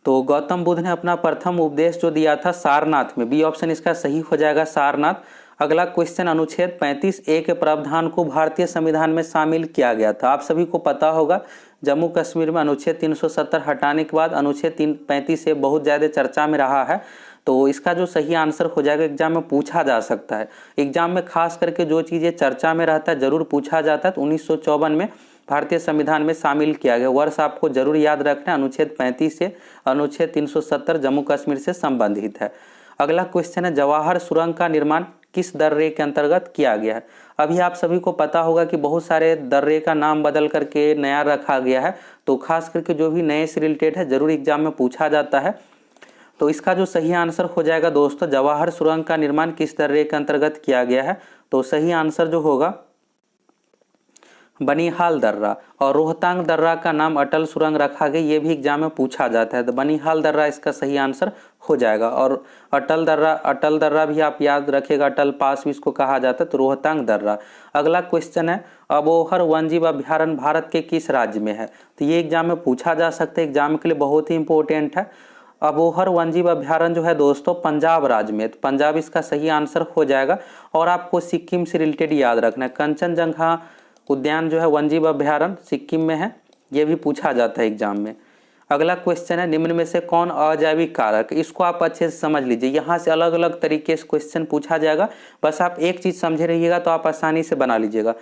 तो गौतम बुद्ध ने अपना प्रथम उपदेश जो दिया था सारनाथ में, बी ऑप्शन इसका सही हो जाएगा, सारनाथ। अगला क्वेश्चन अनुच्छेद 35A के प्रावधान को भारतीय संविधान में शामिल किया गया था। आप सभी को पता होगा जम्मू कश्मीर में अनुच्छेद 370 हटाने के बाद अनुच्छेद 35A बहुत ज़्यादा चर्चा में रहा है। तो इसका जो सही आंसर हो जाएगा, एग्जाम में पूछा जा सकता है। एग्जाम में खास करके जो चीज़ें चर्चा में रहता है जरूर पूछा जाता है। तो 1954 में भारतीय संविधान में शामिल किया गया। वर्ष आपको जरूर याद रखना है, अनुच्छेद 35 से अनुच्छेद 370 जम्मू कश्मीर से संबंधित है। अगला क्वेश्चन है जवाहर सुरंग का निर्माण किस दर्रे के अंतर्गत किया गया है? अभी आप सभी को पता होगा कि बहुत सारे दर्रे का नाम बदल करके नया रखा गया है। तो खास करके जो भी नए से रिलेटेड है जरूर एग्जाम में पूछा जाता है। तो इसका जो सही आंसर हो जाएगा दोस्तों, जवाहर सुरंग का निर्माण किस दर्रे के अंतर्गत किया गया है? तो सही आंसर जो होगा बनिहाल दर्रा। और रोहतांग दर्रा का नाम अटल सुरंग रखा गया, ये भी एग्जाम में पूछा जाता है। तो बनिहाल दर्रा इसका सही आंसर हो जाएगा। और अटल दर्रा भी आप याद रखिएगा, अटल पास भी इसको कहा जाता है। तो रोहतांग दर्रा। अगला क्वेश्चन है अबोहर वन्यजीव अभ्यारण्य भारत के किस राज्य में है? तो ये एग्जाम में पूछा जा सकता है, एग्जाम के लिए बहुत ही इंपॉर्टेंट है। अबोहर वन्यजीव अभ्यारण्य जो है दोस्तों पंजाब राज्य में, तो पंजाब इसका सही आंसर हो जाएगा। और आपको सिक्किम से रिलेटेड याद रखना है, कंचनजंगा उद्यान जो है वन्यजीव अभ्यारण्य सिक्किम में है, ये भी पूछा जाता है एग्जाम में। अगला क्वेश्चन है निम्न में से कौन अजैविक कारक? इसको आप अच्छे से समझ लीजिए, यहाँ से अलग अलग तरीके से क्वेश्चन पूछा जाएगा, बस आप एक चीज समझे रहिएगा तो आप आसानी से बना लीजिएगा।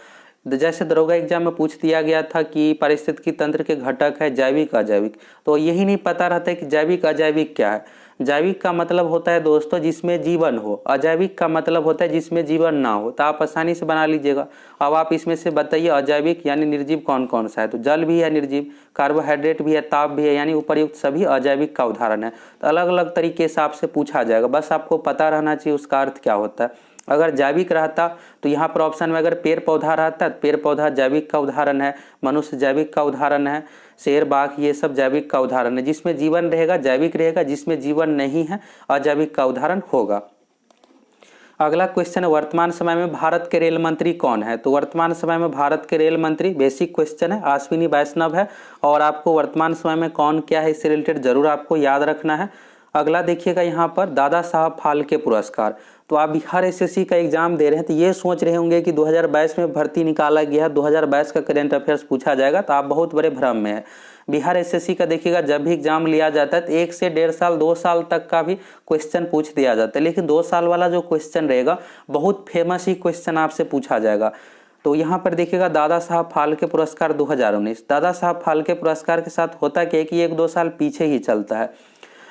जैसे दरोगा एग्जाम में पूछ दिया गया था कि पारिस्थितिकी तंत्र के घटक है जैविक अजैविक, तो यही नहीं पता रहता है कि जैविक अजैविक क्या है। जैविक का मतलब होता है दोस्तों जिसमें जीवन हो, अजैविक का मतलब होता है जिसमें जीवन ना हो। तो आप आसानी से बना लीजिएगा। अब आप इसमें से बताइए अजैविक यानी निर्जीव कौन कौन सा है? तो जल भी है निर्जीव, कार्बोहाइड्रेट भी है, ताप भी है, यानी उपर्युक्त सभी अजैविक का उदाहरण है। तो अलग अलग तरीके से आपसे पूछा जाएगा, बस आपको पता रहना चाहिए उसका अर्थ क्या होता है। अगर जैविक रहता तो यहाँ पर ऑप्शन में अगर पेड़ पौधा रहता तो पेड़ पौधा जैविक का उदाहरण है, मनुष्य जैविक का उदाहरण है, शेर बाघ ये सब जैविक का उदाहरण है। जिसमें जीवन रहेगा जैविक रहेगा, जिसमें जीवन नहीं है अजैविक का उदाहरण होगा। अगला क्वेश्चन है वर्तमान समय में भारत के रेल मंत्री कौन है? तो वर्तमान समय में भारत के रेल मंत्री, बेसिक क्वेश्चन है, अश्विनी वैष्णव है। और आपको वर्तमान समय में कौन क्या है इससे रिलेटेड जरूर आपको याद रखना है। अगला देखिएगा यहाँ पर दादा साहब फाल्के पुरस्कार। तो आप बिहार एसएससी का एग्जाम दे रहे हैं तो ये सोच रहे होंगे कि 2022 में भर्ती निकाला गया है, 2022 का करेंट अफेयर्स पूछा जाएगा, तो आप बहुत बड़े भ्रम में है। बिहार एसएससी का देखिएगा जब भी एग्जाम लिया जाता है तो 1 से 1.5 साल 2 साल तक का भी क्वेश्चन पूछ दिया जाता है, लेकिन 2 साल वाला जो क्वेश्चन रहेगा बहुत फेमस ही क्वेश्चन आपसे पूछा जाएगा। तो यहाँ पर देखिएगा दादा साहब फाल्के पुरस्कार 2019। दादा साहब फाल्के पुरस्कार के साथ होता क्या है कि 1-2 साल पीछे ही चलता है।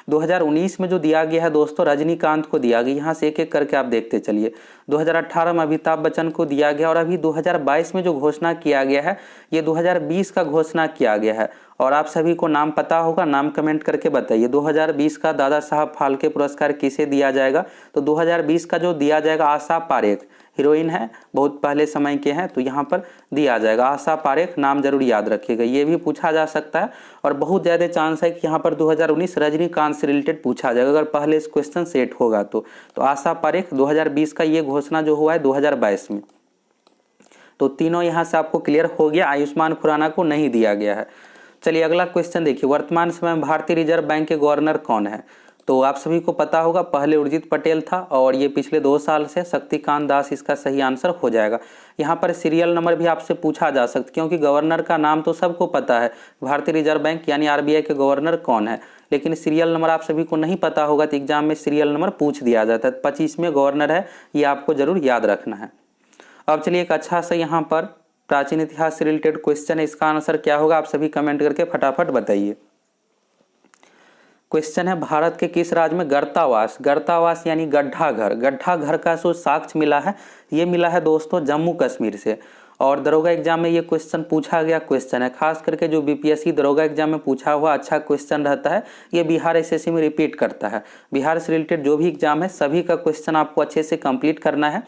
2019 में जो दिया गया है दोस्तों रजनीकांत को दिया गया, यहाँ से एक एक करके आप देखते चलिए। 2018 में अमिताभ बच्चन को दिया गया और अभी 2022 में जो घोषणा किया गया है ये 2020 का घोषणा किया गया है। और आप सभी को नाम पता होगा, नाम कमेंट करके बताइए 2020 का दादा साहब फाल्के पुरस्कार किसे दिया जाएगा। तो 2020 का जो दिया जाएगा आशा पारेख, हीरोइन है, बहुत पहले समय के हैं, तो यहाँ पर दिया जाएगा आशा पारेख, नाम जरूर याद रखिएगा, ये भी पूछा जा सकता है। और बहुत ज़्यादा चांस है कि यहाँ पर 2019 रजनीकांत से रिलेटेड पूछा जाएगा अगर पहले इस क्वेश्चन सेट होगा तो आशा पारेख 2020 का ये घोषणा जो हुआ है 2022 में। तो तीनों यहाँ से आपको क्लियर हो गया, आयुष्मान खुराना को नहीं दिया गया है। चलिए अगला क्वेश्चन देखिए, वर्तमान समय में भारतीय रिजर्व बैंक के गवर्नर कौन है। तो आप सभी को पता होगा पहले उर्जित पटेल था और ये पिछले 2 साल से शक्तिकांत दास इसका सही आंसर हो जाएगा। यहाँ पर सीरियल नंबर भी आपसे पूछा जा सकता है क्योंकि गवर्नर का नाम तो सबको पता है, भारतीय रिजर्व बैंक यानी आरबीआई के गवर्नर कौन है, लेकिन सीरियल नंबर आप सभी को नहीं पता होगा तो एग्जाम में सीरियल नंबर पूछ दिया जाता है। 25 में गवर्नर है, ये आपको जरूर याद रखना है। अब चलिए एक अच्छा सा यहाँ पर प्राचीन इतिहास से रिलेटेड क्वेश्चन है, इसका आंसर क्या होगा आप सभी कमेंट करके फटाफट बताइए। क्वेश्चन है भारत के किस राज्य में गर्तावास यानी गड्ढा घर का जो साक्ष्य मिला है ये मिला है दोस्तों जम्मू कश्मीर से। और दरोगा एग्जाम में ये क्वेश्चन पूछा गया क्वेश्चन है, खास करके जो बीपीएससी दरोगा एग्जाम में पूछा हुआ अच्छा क्वेश्चन रहता है ये बिहार एसएससी में रिपीट करता है। बिहार से रिलेटेड जो भी एग्जाम है सभी का क्वेश्चन आपको अच्छे से कंप्लीट करना है,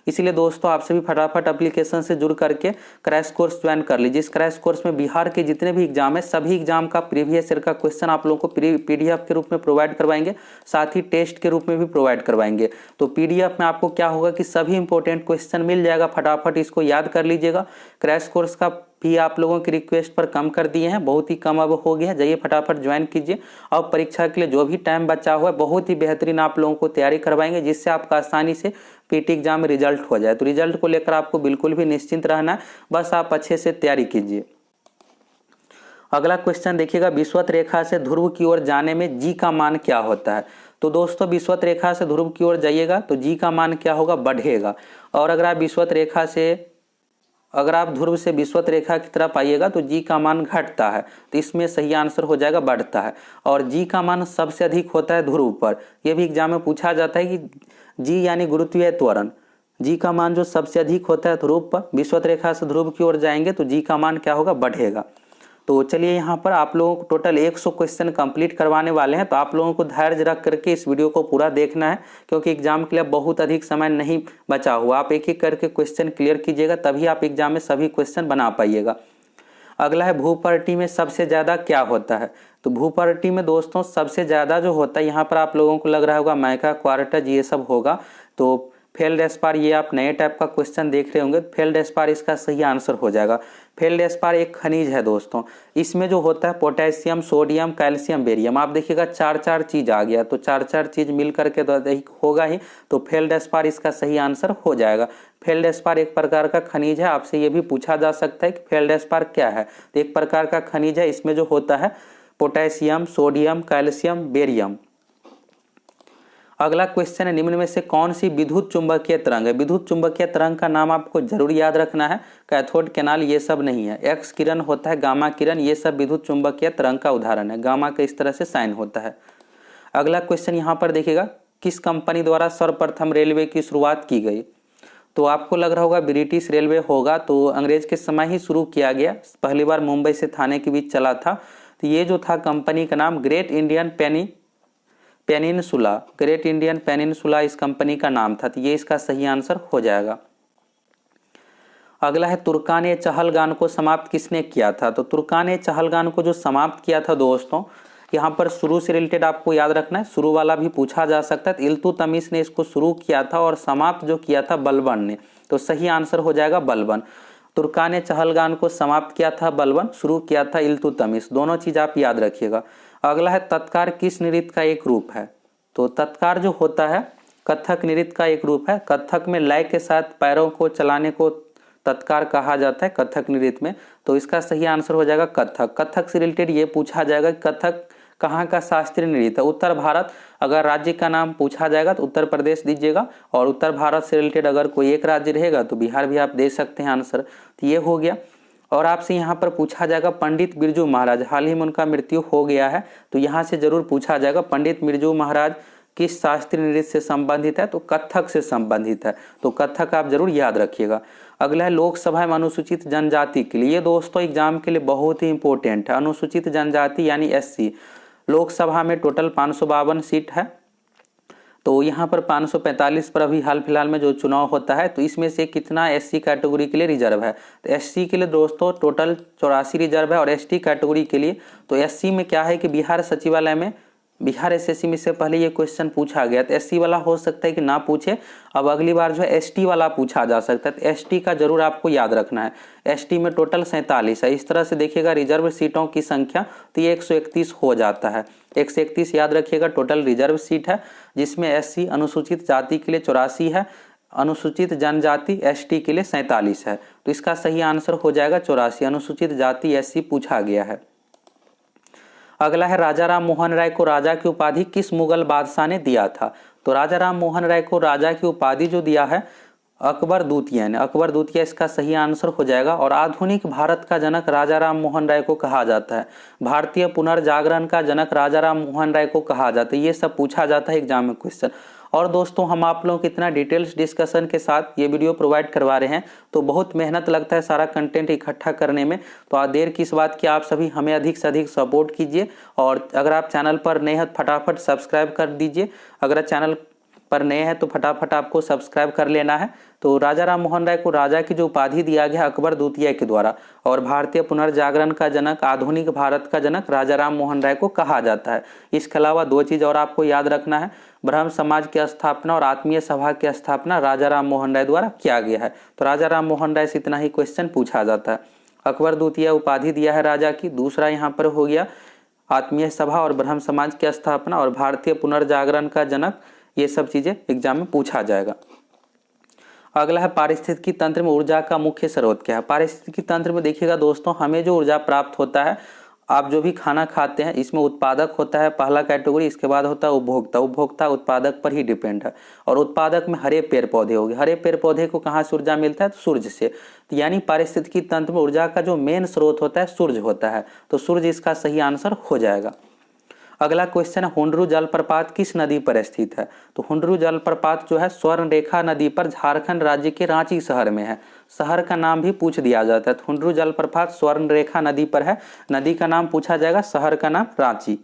इसीलिए दोस्तों आप सभी फटाफट एप्लीकेशन से जुड़ करके क्रैश कोर्स ज्वाइन कर लीजिए। इस क्रैश कोर्स में बिहार के जितने भी एग्जाम है सभी एग्जाम का प्रीवियस ईयर का क्वेश्चन आप लोगों को पीडीएफ के रूप में प्रोवाइड करवाएंगे, साथ ही टेस्ट के रूप में भी प्रोवाइड करवाएंगे। तो पीडीएफ में आपको क्या होगा कि सभी इंपॉर्टेंट क्वेश्चन मिल जाएगा, फटाफट इसको याद कर लीजिएगा। क्रैश कोर्स का भी आप लोगों की रिक्वेस्ट पर कम कर दिए हैं, बहुत ही कम अब हो गया है, जाइए फटाफट ज्वाइन कीजिए। अब परीक्षा के लिए जो भी टाइम बचा हुआ है बहुत ही बेहतरीन आप लोगों को तैयारी करवाएंगे जिससे आपका आसानी से पीटी एग्जाम में रिजल्ट हो जाए। तो रिजल्ट को लेकर आपको बिल्कुल भी निश्चिंत रहना है, बस आप अच्छे से तैयारी कीजिए। अगला क्वेश्चन देखिएगा, विषुवत रेखा से ध्रुव की ओर जाने में जी का मान क्या होता है। तो दोस्तों विषुवत रेखा से ध्रुव की ओर जाइएगा तो जी का मान क्या होगा, बढ़ेगा। और अगर आप ध्रुव से विषुवत रेखा की तरफ आइएगा तो जी का मान घटता है, तो इसमें सही आंसर हो जाएगा बढ़ता है। और जी का मान सबसे अधिक होता है ध्रुव पर, यह भी एग्जाम में पूछा जाता है कि जी यानी गुरुत्वीय त्वरण, जी का मान जो सबसे अधिक होता है ध्रुव पर, विषुवत रेखा से ध्रुव की ओर जाएंगे तो जी का मान क्या होगा, बढ़ेगा। तो चलिए यहाँ पर आप लोगों को टोटल 100 क्वेश्चन कंप्लीट करवाने वाले हैं, तो आप लोगों को धैर्य रख करके इस वीडियो को पूरा देखना है क्योंकि एग्जाम के लिए बहुत अधिक समय नहीं बचा हुआ। आप एक एक करके क्वेश्चन क्लियर कीजिएगा तभी आप एग्जाम में सभी क्वेश्चन बना पाइएगा। अगला है भूपर्टी में सबसे ज़्यादा क्या होता है। तो भूपर्टी में दोस्तों सबसे ज़्यादा जो होता है, यहाँ पर आप लोगों को लग रहा होगा माइका, क्वार्टज ये सब होगा, तो फेल्डस्पार, ये आप नए टाइप का क्वेश्चन देख रहे होंगे, फेल्डस्पार इसका सही आंसर हो जाएगा। फेल्डस्पार एक खनिज है दोस्तों, इसमें जो होता है पोटेशियम, सोडियम, कैल्शियम, बेरियम, आप देखिएगा 4 चीज आ गया, तो 4 चीज मिल करके तो होगा ही, तो फेल्डस्पार इसका सही आंसर हो जाएगा। फेल्डस्पार एक प्रकार का खनिज है, आपसे ये भी पूछा जा सकता है कि फेल्डस्पार क्या है, तो एक प्रकार का खनिज है, इसमें जो होता है पोटेशियम, सोडियम, कैल्शियम, बेरियम। अगला क्वेश्चन है, निम्न में से कौन सी विद्युत चुंबकीय तरंग है। विद्युत चुंबकीय तरंग का नाम आपको जरूर याद रखना है, कैथोड, कैनाल ये सब नहीं है। एक्स किरण होता है, गामा किरण, ये सब विद्युत चुंबकीय तरंग का उदाहरण है, गामा का इस तरह से साइन होता है। अगला क्वेश्चन यहाँ पर देखिएगा, किस कंपनी द्वारा सर्वप्रथम रेलवे की शुरुआत की गई। तो आपको लग रहा होगा ब्रिटिश रेलवे होगा, तो अंग्रेज के समय ही शुरू किया गया, पहली बार मुंबई से थाने के बीच चला था। तो ये जो था कंपनी का नाम great Indian peninsula, great Indian peninsula इस कंपनी का नाम था, तो ये इसका सही आंसर हो जाएगा। अगला है, तुर्कान चहलगान को समाप्त किसने किया था। तो तुर्कान चहलगान को जो समाप्त किया था दोस्तों, यहाँ पर शुरू से रिलेटेड आपको याद रखना है, शुरू वाला भी पूछा जा सकता है। तो इल्तुतमिश ने इसको शुरू किया था और समाप्त जो किया था बलबन ने, तो सही आंसर हो जाएगा बलबन। तुर्कान चहलगान को समाप्त किया था बलबन, शुरू किया था इल्तुतमिश, दोनों चीज आप याद रखिएगा। अगला है, तत्कार किस नृत्य का एक रूप है। तो तत्कार जो होता है कथक नृत्य का एक रूप है, कथक में लय के साथ पैरों को चलाने को तत्कार कहा जाता है कथक नृत्य में, तो इसका सही आंसर हो जाएगा कथक। कथक से रिलेटेड ये पूछा जाएगा कि कथक कहाँ का शास्त्रीय नृत्य है। उत्तर भारत, अगर राज्य का नाम पूछा जाएगा तो उत्तर प्रदेश दीजिएगा, और उत्तर भारत से रिलेटेड अगर कोई एक राज्य रहेगा तो बिहार भी आप दे सकते हैं आंसर, तो ये हो गया। और आपसे यहाँ पर पूछा जाएगा पंडित बिरजू महाराज, हाल ही में उनका मृत्यु हो गया है, तो यहाँ से जरूर पूछा जाएगा पंडित बिरजू महाराज किस शास्त्रीय नृत्य से संबंधित है, तो कथक से संबंधित है, तो कथक आप जरूर याद रखिएगा। अगला है लोकसभा में अनुसूचित जनजाति के लिए, ये दोस्तों एग्जाम के लिए बहुत ही इंपॉर्टेंट है। अनुसूचित जनजाति यानी एससी, लोकसभा में टोटल 552 सीट है, तो यहाँ पर 545 पर अभी हाल फिलहाल में जो चुनाव होता है, तो इसमें से कितना एससी कैटेगरी के लिए रिजर्व है, तो एससी के लिए दोस्तों टोटल 84 रिजर्व है, और एसटी कैटेगरी के लिए, तो एससी में क्या है कि बिहार सचिवालय में बिहार एसएससी में से पहले ये क्वेश्चन पूछा गया, तो एससी वाला हो सकता है कि ना पूछे, अब अगली बार जो है एसटी वाला पूछा जा सकता है, तो एसटी का जरूर आपको याद रखना है। एसटी में टोटल 47 है। इस तरह से देखिएगा रिजर्व सीटों की संख्या, तो ये 131 हो जाता है। 131 याद रखिएगा टोटल रिजर्व सीट है, जिसमें एससी अनुसूचित जाति के लिए 84 है, अनुसूचित जनजाति एसटी के लिए 47 है, तो इसका सही आंसर हो जाएगा 84। अनुसूचित जाति एससी पूछा गया है। अगला है राजा राम मोहन राय को राजा की उपाधि किस मुगल बादशाह ने दिया था, तो राजा राम मोहन राय को राजा की उपाधि जो दिया है अकबर द्वितीय ने, अकबर द्वितीय इसका सही आंसर हो जाएगा। और आधुनिक भारत का जनक राजा राम मोहन राय को कहा जाता है, भारतीय पुनर्जागरण का जनक राजा राम मोहन राय को कहा जाता है, ये सब पूछा जाता है एग्जाम में क्वेश्चन। और दोस्तों हम आप लोगों को इतना डिटेल्स डिस्कशन के साथ ये वीडियो प्रोवाइड करवा रहे हैं, तो बहुत मेहनत लगता है सारा कंटेंट इकट्ठा करने में, तो देर किस बात की, आप सभी हमें अधिक से अधिक सपोर्ट कीजिए। और अगर आप चैनल पर नए हैं फटाफट सब्सक्राइब कर दीजिए, अगर चैनल पर नए हैं तो फटाफट आपको सब्सक्राइब कर लेना है। तो राजा राम मोहन राय को राजा की जो उपाधि दिया गया अकबर द्वितीय के द्वारा, और भारतीय पुनर्जागरण का जनक, आधुनिक भारत का जनक राजा राम मोहन राय को कहा जाता है। इसके अलावा 2 चीज़ और आपको याद रखना है, ब्रह्म समाज की स्थापना और आत्मीय सभा की स्थापना राजा राम मोहन राय द्वारा किया गया है। तो राजा राम मोहन राय से इतना ही क्वेश्चन पूछा जाता है। अकबर द्वितीय उपाधि दिया है राजा की, दूसरा यहाँ पर हो गया आत्मीय सभा और ब्रह्म समाज की स्थापना और भारतीय पुनर्जागरण का जनक, ये सब चीजें एग्जाम में पूछा जाएगा। अगला है पारिस्थितिकी तंत्र में ऊर्जा का मुख्य स्रोत क्या है। पारिस्थितिकी तंत्र में देखिएगा दोस्तों, हमें जो ऊर्जा प्राप्त होता है, आप जो भी खाना खाते हैं इसमें उत्पादक होता है पहला कैटेगरी, इसके बाद होता है उपभोक्ता। उपभोक्ता उत्पादक पर ही डिपेंड है, और उत्पादक में हरे पेड़ पौधे हो गए। हरे पेड़ पौधे को कहाँ से ऊर्जा मिलता है, तो सूर्य से। तो यानी पारिस्थितिकी तंत्र में ऊर्जा का जो मेन स्रोत होता है सूर्य होता है, तो सूर्य इसका सही आंसर हो जाएगा। अगला क्वेश्चन है हुंडरू जलप्रपात किस नदी पर स्थित है, तो हुंडरू जलप्रपात जो है स्वर्णरेखा नदी पर झारखंड राज्य के रांची शहर में है। शहर का नाम भी पूछ दिया जाता है, तो हुंडरू जलप्रपात स्वर्णरेखा नदी पर है, नदी का नाम पूछा जाएगा, शहर का नाम रांची।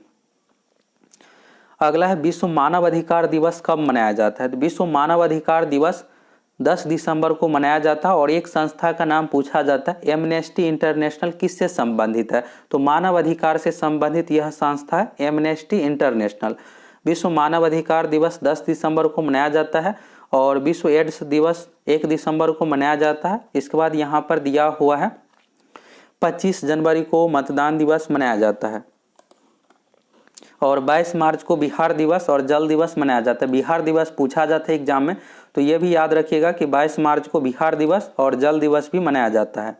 अगला है विश्व मानव अधिकार दिवस कब मनाया जाता है, तो विश्व मानव अधिकार दिवस 10 दिसंबर को मनाया जाता है, और एक संस्था का नाम पूछा जाता है एमनेस्टी इंटरनेशनल, किससे संबंधित है, तो मानव अधिकार से संबंधित यह संस्था है एमनेस्टी इंटरनेशनल। विश्व मानव अधिकार दिवस 10 दिसंबर को मनाया जाता है, और विश्व एड्स दिवस 1 दिसंबर को मनाया जाता है। इसके बाद यहाँ पर दिया हुआ है 25 जनवरी को मतदान दिवस मनाया जाता है, और 22 मार्च को बिहार दिवस और जल दिवस मनाया जाता है। बिहार दिवस पूछा जाता है एग्जाम में, तो ये भी याद रखिएगा कि 22 मार्च को बिहार दिवस और जल दिवस भी मनाया जाता है।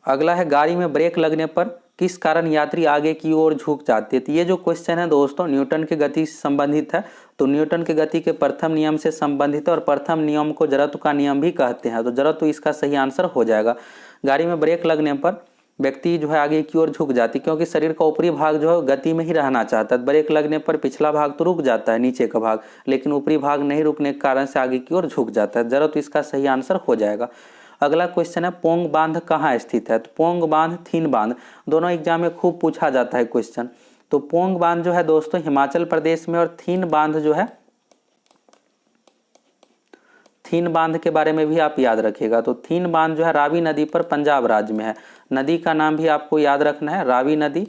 अगला है गाड़ी में ब्रेक लगने पर किस कारण यात्री आगे की ओर झुक जाते हैं, तो ये जो क्वेश्चन है दोस्तों न्यूटन की गति से संबंधित है, तो न्यूटन की गति के प्रथम नियम से संबंधित है, और प्रथम नियम को जड़त्व का नियम भी कहते हैं, तो जड़त्व इसका सही आंसर हो जाएगा। गाड़ी में ब्रेक लगने पर व्यक्ति जो है आगे की ओर झुक जाती, क्योंकि शरीर का ऊपरी भाग जो है गति में ही रहना चाहता है। ब्रेक लगने पर पिछला भाग तो रुक जाता है, नीचे का भाग, लेकिन ऊपरी भाग नहीं रुकने के कारण से आगे की ओर झुक जाता है, जरा तो इसका सही आंसर हो जाएगा। अगला क्वेश्चन है पोंग बांध कहाँ स्थित है, तो पोंग बांध, थीन बांध, दोनों एग्जाम में खूब पूछा जाता है क्वेश्चन। तो पोंग बांध जो है दोस्तों हिमाचल प्रदेश में, और थीन बांध जो है, थीन बांध के बारे में भी आप याद रखिएगा। तो थीन बांध जो है रावी नदी पर पंजाब राज्य में है, नदी का नाम भी आपको याद रखना है, रावी नदी।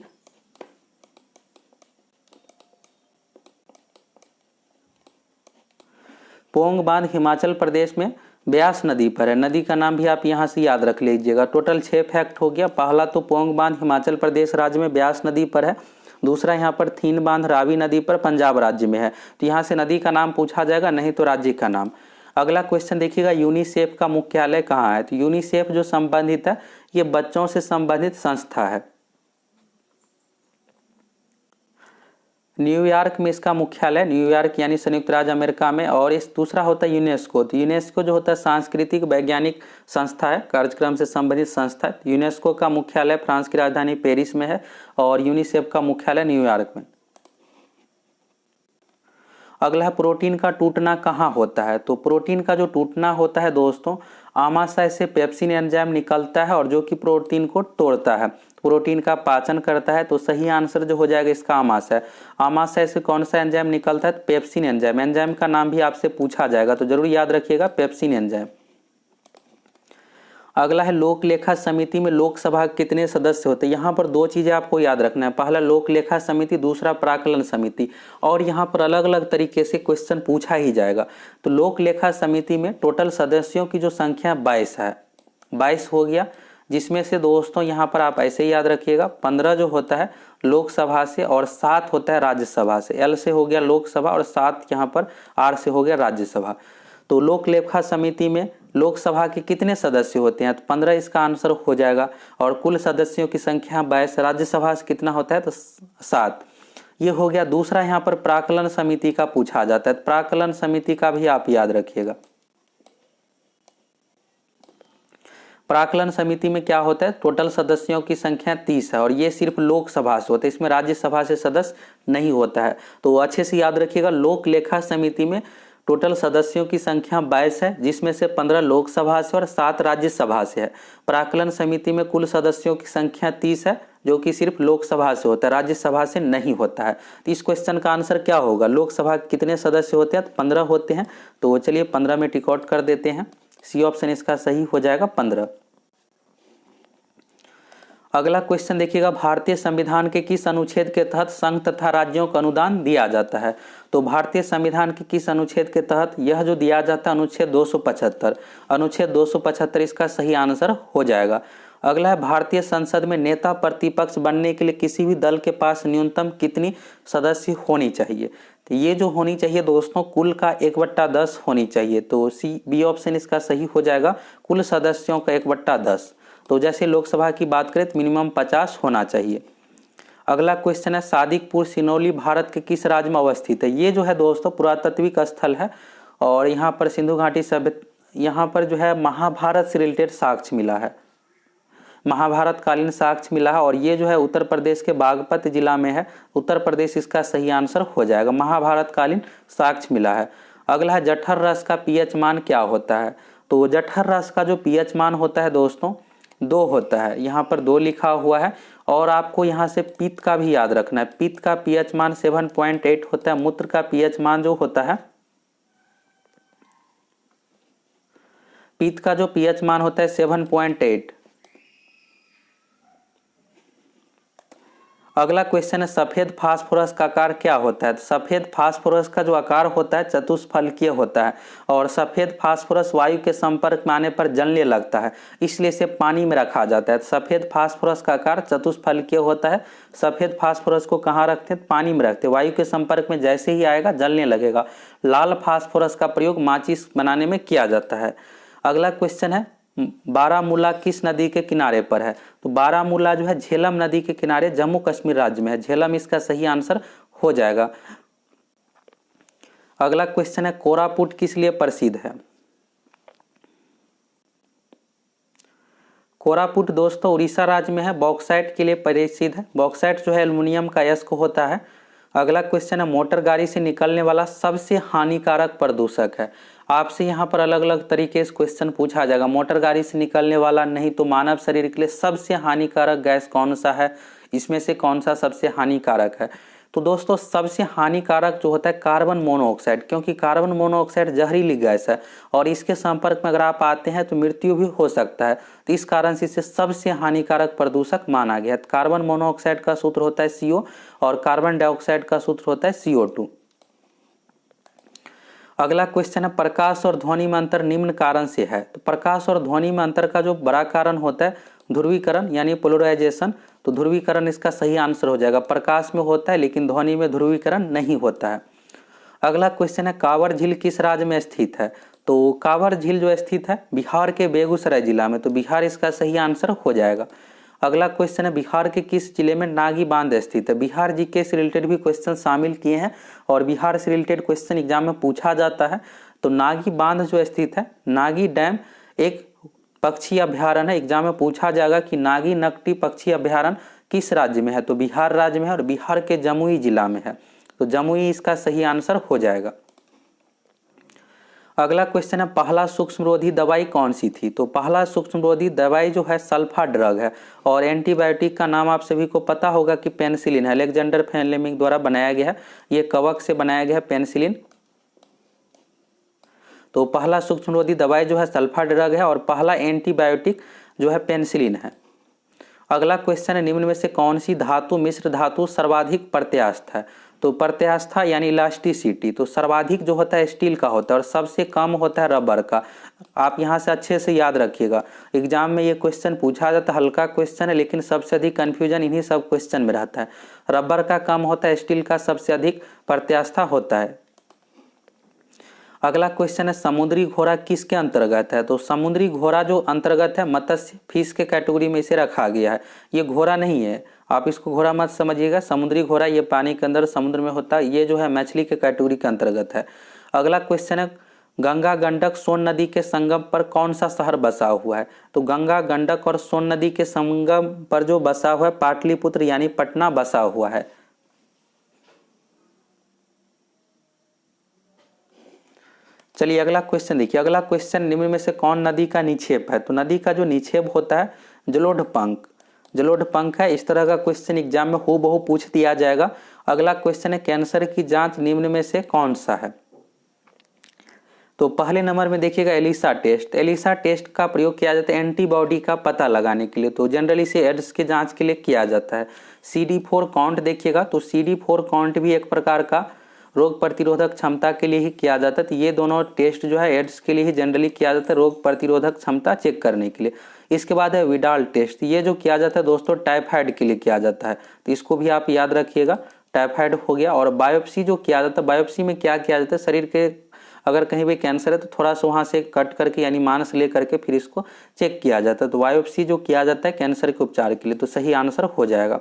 पोंग बांध हिमाचल प्रदेश में ब्यास नदी पर है, नदी का नाम भी आप यहां से याद रख लीजिएगा। टोटल 6 फैक्ट हो गया। पहला तो पोंग बांध हिमाचल प्रदेश राज्य में ब्यास नदी पर है, दूसरा यहाँ पर थीन बांध रावी नदी पर पंजाब राज्य में है, तो यहाँ से नदी का नाम पूछा जाएगा, नहीं तो राज्य का नाम। अगला क्वेश्चन देखिएगा यूनिसेफ का मुख्यालय कहाँ है, तो यूनिसेफ जो संबंधित है ये बच्चों से संबंधित संस्था है। न्यूयॉर्क में इसका मुख्यालय, न्यूयॉर्क यानी संयुक्त राज्य अमेरिका में। और इस दूसरा होता है यूनेस्को। तो यूनेस्को जो होता है सांस्कृतिक वैज्ञानिक संस्था है, कार्यक्रम से संबंधित संस्था है। यूनेस्को का मुख्यालय फ्रांस की राजधानी पेरिस में है और यूनिसेफ का मुख्यालय न्यूयॉर्क में। अगला है प्रोटीन का टूटना कहाँ होता है। तो प्रोटीन का जो टूटना होता है दोस्तों, आमाशय से पेप्सिन एंजाइम निकलता है और जो कि प्रोटीन को तोड़ता है, प्रोटीन का पाचन करता है। तो सही आंसर जो हो जाएगा इसका आमाशय। आमाशय से कौन सा एंजाइम निकलता है? Pepsin enzyme. एंजाइम का नाम भी आपसे पूछा जाएगा तो जरूर याद रखिएगा, पेप्सिन एंजाइम। अगला है लोक लेखा समिति में लोकसभा के कितने सदस्य होते हैं। यहाँ पर दो चीजें आपको याद रखना है, पहला लोक लेखा समिति, दूसरा प्राकलन समिति। और यहाँ पर अलग अलग तरीके से क्वेश्चन पूछा ही जाएगा। तो लोक लेखा समिति में टोटल सदस्यों की जो संख्या 22 है, 22 हो गया, जिसमें से दोस्तों यहाँ पर आप ऐसे ही याद रखिएगा 15 जो होता है लोकसभा से और 7 होता है राज्यसभा से। एल से हो गया लोकसभा और 7 यहाँ पर आर से हो गया राज्यसभा। तो लोक लेखा समिति में लोकसभा के कितने सदस्य होते हैं? तो 15 इसका आंसर हो जाएगा। और कुल सदस्यों की संख्या 22, राज्यसभा से कितना होता है? तो 7। ये हो गया। दूसरा यहाँ पर प्राक्कलन समिति का पूछा जाता है। प्राक्कलन समिति का भी आप याद रखिएगा। प्राक्कलन समिति में क्या होता है? टोटल सदस्यों की संख्या 30 है और ये सिर्फ लोकसभा से होता है, इसमें राज्यसभा से सदस्य नहीं होता है। तो अच्छे से याद रखिएगा, लोक लेखा समिति में टोटल सदस्यों की संख्या 22 है, जिसमें से 15 लोकसभा से और 7 राज्यसभा से है। प्राक्कलन समिति में कुल सदस्यों की संख्या 30 है, जो कि सिर्फ लोकसभा से होता है, राज्यसभा से नहीं होता है। तो इस क्वेश्चन का आंसर क्या होगा? लोकसभा के कितने सदस्य होते हैं? तो 15 होते हैं। तो चलिए 15 में टिक आउट कर देते हैं। सी ऑप्शन इसका सही हो जाएगा 15। अगला क्वेश्चन देखिएगा, भारतीय संविधान के किस अनुच्छेद के तहत संघ तथा राज्यों को अनुदान दिया जाता है? तो भारतीय संविधान के किस अनुच्छेद के तहत यह जो दिया जाता है? अनुच्छेद 275। अनुच्छेद 275 इसका सही आंसर हो जाएगा। अगला है, भारतीय संसद में नेता प्रतिपक्ष बनने के लिए किसी भी दल के पास न्यूनतम कितनी सदस्य होनी चाहिए? तो ये जो होनी चाहिए दोस्तों, कुल का 1/10 होनी चाहिए। तो सी बी ऑप्शन इसका सही हो जाएगा, कुल सदस्यों का 1/10। तो जैसे लोकसभा की बात करें तो मिनिमम 50 होना चाहिए। अगला क्वेश्चन है, सादिकपुर सिनौली भारत के किस राज्य में अवस्थित है? ये जो है दोस्तों पुरातात्विक स्थल है और यहाँ पर सिंधु घाटी सभ्यता, यहाँ पर जो है महाभारत से रिलेटेड साक्ष्य मिला है, महाभारत कालीन साक्ष्य मिला है। और ये जो है उत्तर प्रदेश के बागपत जिला में है। उत्तर प्रदेश इसका सही आंसर हो जाएगा, महाभारत कालीन साक्ष्य मिला है। अगला है, जठर रस का पीएच मान क्या होता है? तो जठर रस का जो पीएच मान होता है दोस्तों 2 होता है, यहाँ पर 2 लिखा हुआ है। और आपको यहाँ से पित्त का भी याद रखना है, पित्त का पीएच मान 7.8 होता है। मूत्र का पीएच मान जो होता है, पित्त का जो पीएच मान होता है 7.8। अगला क्वेश्चन है, सफेद फास्फोरस का आकार क्या होता है? तो सफेद फास्फोरस का जो आकार होता है चतुष्फलकीय होता है और सफेद फास्फोरस वायु के संपर्क में आने पर जलने लगता है, इसलिए इसे पानी में रखा जाता है। तो सफेद फास्फोरस का आकार चतुष्फलकीय होता है। सफेद फास्फोरस को कहाँ रखते हैं? पानी में रखते हैं। वायु के संपर्क में जैसे ही आएगा जलने लगेगा। लाल फास्फोरस का प्रयोग माचिस बनाने में किया जाता है। अगला क्वेश्चन है, बारामूला किस नदी के किनारे पर है? तो बारामूला जो है झेलम नदी के किनारे जम्मू कश्मीर राज्य में है। झेलम इसका सही आंसर हो जाएगा। अगला क्वेश्चन है, कोरापुट किस लिए प्रसिद्ध है? कोरापुट दोस्तों उड़ीसा राज्य में है, बॉक्साइट के लिए प्रसिद्ध है। बॉक्साइट जो है एल्युमिनियम का अयस्क होता है। अगला क्वेश्चन है, मोटर गाड़ी से निकलने वाला सबसे हानिकारक प्रदूषक है। आपसे यहाँ पर अलग अलग तरीके से क्वेश्चन पूछा जाएगा। मोटर गाड़ी से निकलने वाला नहीं तो मानव शरीर के लिए सबसे हानिकारक गैस कौन सा है? इसमें से कौन सा सबसे हानिकारक है? तो दोस्तों सबसे हानिकारक जो होता है कार्बन मोनोऑक्साइड, क्योंकि कार्बन मोनोऑक्साइड जहरीली गैस है और इसके संपर्क में अगर आप आते हैं तो मृत्यु भी हो सकता है। तो इस कारण से इसे सबसे हानिकारक प्रदूषक माना गया है। कार्बन मोनोऑक्साइड का सूत्र होता है CO और कार्बन डाइऑक्साइड का सूत्र होता है CO2। अगला क्वेश्चन है, प्रकाश और ध्वनि में अंतर निम्न कारण से है। तो प्रकाश और ध्वनि में अंतर का जो बड़ा कारण होता है ध्रुवीकरण यानी पोलराइजेशन। तो ध्रुवीकरण इसका सही आंसर हो जाएगा। प्रकाश में होता है लेकिन ध्वनि में ध्रुवीकरण नहीं होता है। अगला क्वेश्चन है, कांवर झील किस राज्य में स्थित है? तो कांवर झील जो स्थित है बिहार के बेगूसराय जिला में। तो बिहार इसका सही आंसर हो जाएगा। अगला क्वेश्चन है बिहार के किस जिले में नागी बांध स्थित है। बिहार जीके से रिलेटेड भी क्वेश्चन शामिल किए हैं और बिहार से रिलेटेड क्वेश्चन एग्जाम में पूछा जाता है। तो नागी बांध जो स्थित है, नागी डैम एक पक्षी अभ्यारण्य है। एग्जाम में पूछा जाएगा कि नागी नकटी पक्षी अभ्यारण्य किस राज्य में है, तो बिहार राज्य में है और बिहार के जमुई जिला में है। तो जमुई इसका सही आंसर हो जाएगा। अगला क्वेश्चन है पहला सूक्ष्मरोधी दवाई कौन सी थी। तो पहला सूक्ष्मरोधी दवाई जो है सल्फा ड्रग है और एंटीबायोटिक का नाम आप सभी को पता होगा कि पेनिसिलिन है। अलेक्जेंडर फ्लेमिंग द्वारा बनाया गया है, ये कवक से बनाया गया है पेनिसिलिन। तो पहला सूक्ष्मरोधी दवाई जो है सल्फा ड्रग है और पहला एंटीबायोटिक जो है पेनिसिलिन है। अगला क्वेश्चन है निम्न में से कौन सी धातु मिश्र धातु सर्वाधिक प्रत्यास्थ है। तो प्रत्यास्था यानी इलास्टिसिटी, तो सर्वाधिक जो होता है स्टील का होता है और सबसे कम होता है रबर का। आप यहाँ से अच्छे से याद रखिएगा, एग्जाम में ये क्वेश्चन पूछा जाता है, हल्का क्वेश्चन है लेकिन सबसे अधिक कंफ्यूजन इन्हीं सब क्वेश्चन में रहता है। रबर का कम होता है, स्टील का सबसे अधिक प्रत्यास्था होता है। अगला क्वेश्चन है समुद्री घोड़ा किसके अंतर्गत है। तो समुद्री घोड़ा जो अंतर्गत है मत्स्य फिश के कैटेगरी में इसे रखा गया है। ये घोड़ा नहीं है, आप इसको घोड़ा मत समझिएगा। समुद्री घोड़ा ये पानी के अंदर समुद्र में होता है, ये जो है मछली के कैटेगरी के अंतर्गत है। अगला क्वेश्चन है गंगा गंडक सोन नदी के संगम पर कौन सा शहर बसा हुआ है। तो गंगा गंडक और सोन नदी के संगम पर जो बसा हुआ है पाटलिपुत्र यानी पटना बसा हुआ है। चलिए अगला क्वेश्चन देखिए। अगला क्वेश्चन निम्न में से कौन नदी का निक्षेप है। तो नदी का जो निक्षेप होता है जलोढ़ है। इस तरह का क्वेश्चन एग्जाम में हूबहू पूछ दिया जाएगा। अगला क्वेश्चन है कैंसर की जांच निम्न में से कौन सा है। तो पहले नंबर में देखिएगा एलिसा टेस्ट। एलिसा टेस्ट का प्रयोग किया जाता है एंटीबॉडी का पता लगाने के लिए। तो जनरली इसे एड्स के जांच के लिए किया जाता है। CD4 काउंट देखिएगा, तो CD4 काउंट भी एक प्रकार का रोग प्रतिरोधक क्षमता के लिए ही किया जाता है। तो ये दोनों टेस्ट जो है एड्स के लिए ही जनरली किया जाता है, रोग प्रतिरोधक क्षमता चेक करने के लिए। इसके बाद है विडाल टेस्ट, ये जो किया जाता है दोस्तों टाइफाइड के लिए किया जाता है, तो इसको भी आप याद रखिएगा। टाइफाइड हो गया। और बायोप्सी जो किया जाता है, बायोप्सी में क्या किया जाता है, शरीर के अगर कहीं भी कैंसर है तो थोड़ा सा वहाँ से कट करके यानी मांस ले करके फिर इसको चेक किया जाता है। तो बायोप्सी जो किया जाता है कैंसर के उपचार के लिए, तो सही आंसर हो जाएगा।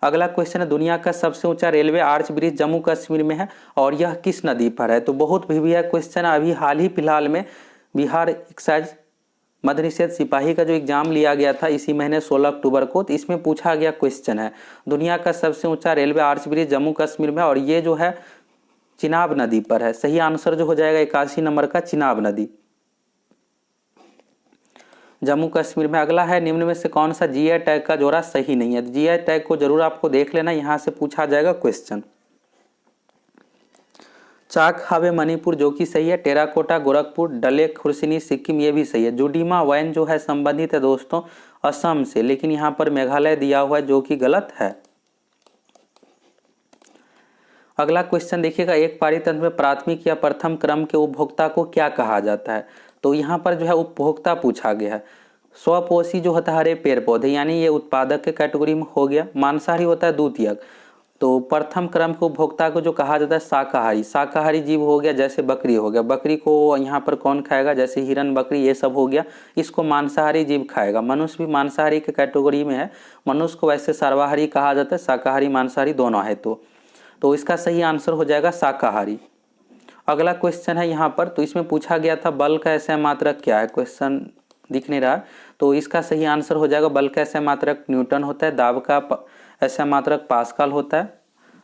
अगला क्वेश्चन है दुनिया का सबसे ऊंचा railway arch bridge Jammu Kashmir में है और यह किस नदी पर है। तो बहुत भी है क्वेश्चन, अभी हाल ही फिलहाल में बिहार एक्साइज मध्य निषेध सिपाही का जो एग्जाम लिया गया था इसी महीने 16 अक्टूबर को, तो इसमें पूछा गया क्वेश्चन है दुनिया का सबसे ऊंचा railway arch bridge Jammu Kashmir में और ये जो है चिनाब नदी पर है। सही आंसर जो हो जाएगा 81 नंबर का चिनाब नदी, जम्मू कश्मीर में। अगला है निम्न में से कौन सा जीआई टैग का जोड़ा सही नहीं है। जीआई टैग को जरूर आपको देख लेना, यहां से पूछा जाएगा क्वेश्चन। चाक हावे मणिपुर जो कि सही है, टेराकोटा गोरखपुर, डले खुर्सिनी सिक्किम ये भी सही है। जुडीमा वैन जो है संबंधित है दोस्तों असम से, लेकिन यहाँ पर मेघालय दिया हुआ है जो कि गलत है। अगला क्वेश्चन देखिएगा एक पारितंत्र में प्राथमिक या प्रथम क्रम के उपभोक्ता को क्या कहा जाता है। तो यहाँ पर जो है उपभोक्ता पूछा गया है। स्वपोषी जो होता है हरे पेड़ पौधे यानी ये उत्पादक के कैटेगरी में हो गया। मांसाहारी होता है द्वितीयक। तो प्रथम क्रम के उपभोक्ता को जो कहा जाता है शाकाहारी, शाकाहारी जीव हो गया जैसे बकरी हो गया, बकरी को यहाँ पर कौन खाएगा जैसे हिरन बकरी ये सब हो गया, इसको मांसाहारी जीव खाएगा। मनुष्य भी मांसाहारी के कैटेगरी में है, मनुष्य को वैसे सर्वाहारी कहा जाता है, शाकाहारी मांसाहारी दोनों है। तो इसका सही आंसर हो जाएगा शाकाहारी। अगला क्वेश्चन है यहाँ पर, तो इसमें पूछा गया था बल का ऐसा मात्रक क्या है, क्वेश्चन दिख नहीं रहा, तो इसका सही आंसर हो जाएगा बल का ऐसा मात्रक न्यूटन होता है, दाब का ऐसा मात्रक पास्कल होता है,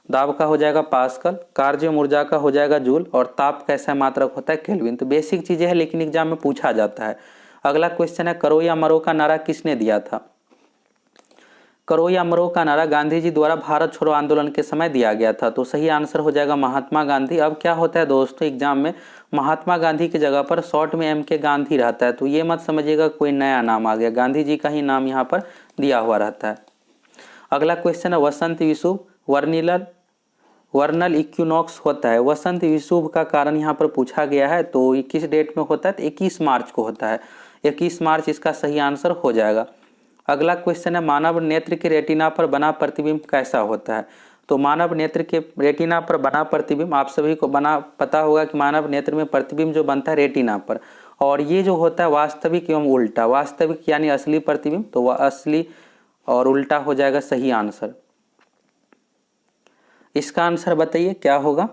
दाब का हो जाएगा पास्कल, कार्य ऊर्जा का हो जाएगा जूल और ताप का ऐसा मात्रक होता है केल्विन। तो बेसिक चीजें हैं लेकिन एग्जाम में पूछा जाता है। अगला क्वेश्चन है करो या मरो का नारा किसने दिया था। करो या मरो का नारा गांधी जी द्वारा भारत छोड़ो आंदोलन के समय दिया गया था। तो सही आंसर हो जाएगा महात्मा गांधी। अब क्या होता है दोस्तों एग्जाम में महात्मा गांधी की जगह पर शॉर्ट में MK गांधी रहता है, तो ये मत समझिएगा कोई नया नाम आ गया, गांधी जी का ही नाम यहाँ पर दिया हुआ रहता है। अगला क्वेश्चन है वसंत विषुव वर्नल इक्विनॉक्स होता है, वसंत विषुव का कारण यहाँ पर पूछा गया है। तो 21 डेट में होता है, तो 21 मार्च को होता है, 21 मार्च इसका सही आंसर हो जाएगा। अगला क्वेश्चन है मानव नेत्र के रेटिना पर बना प्रतिबिंब कैसा होता है। तो मानव नेत्र के रेटिना पर बना प्रतिबिंब आप सभी को पता होगा कि मानव नेत्र में प्रतिबिंब जो बनता है रेटिना पर, और ये जो होता है वास्तविक एवं उल्टा, वास्तविक यानी असली प्रतिबिंब, तो वह असली और उल्टा हो जाएगा सही आंसर। इसका आंसर बताइए क्या होगा।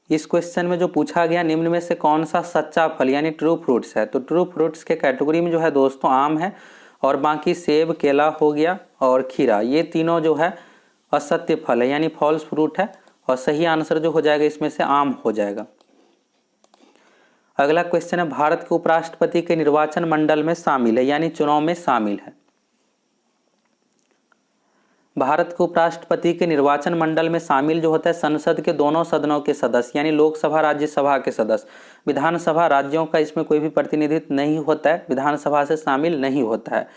इस क्वेश्चन में जो पूछा गया निम्न में से कौन सा सच्चा फल यानी ट्रू फ्रूट्स है, तो ट्रू फ्रूट्स के कैटेगरी में जो है दोस्तों आम है, और बाकी सेब, केला हो गया और खीरा, ये तीनों जो है असत्य फल है यानी फॉल्स फ्रूट है, और सही आंसर जो हो जाएगा इसमें से आम हो जाएगा। अगला क्वेश्चन है भारत के उपराष्ट्रपति के निर्वाचन मंडल में शामिल है यानी चुनाव में शामिल है। भारत के उपराष्ट्रपति के निर्वाचन मंडल में शामिल जो होता है संसद के दोनों सदनों के सदस्य यानी लोकसभा राज्यसभा के सदस्य। विधानसभा राज्यों का इसमें कोई भी प्रतिनिधित्व नहीं होता है, विधानसभा से शामिल नहीं होता है।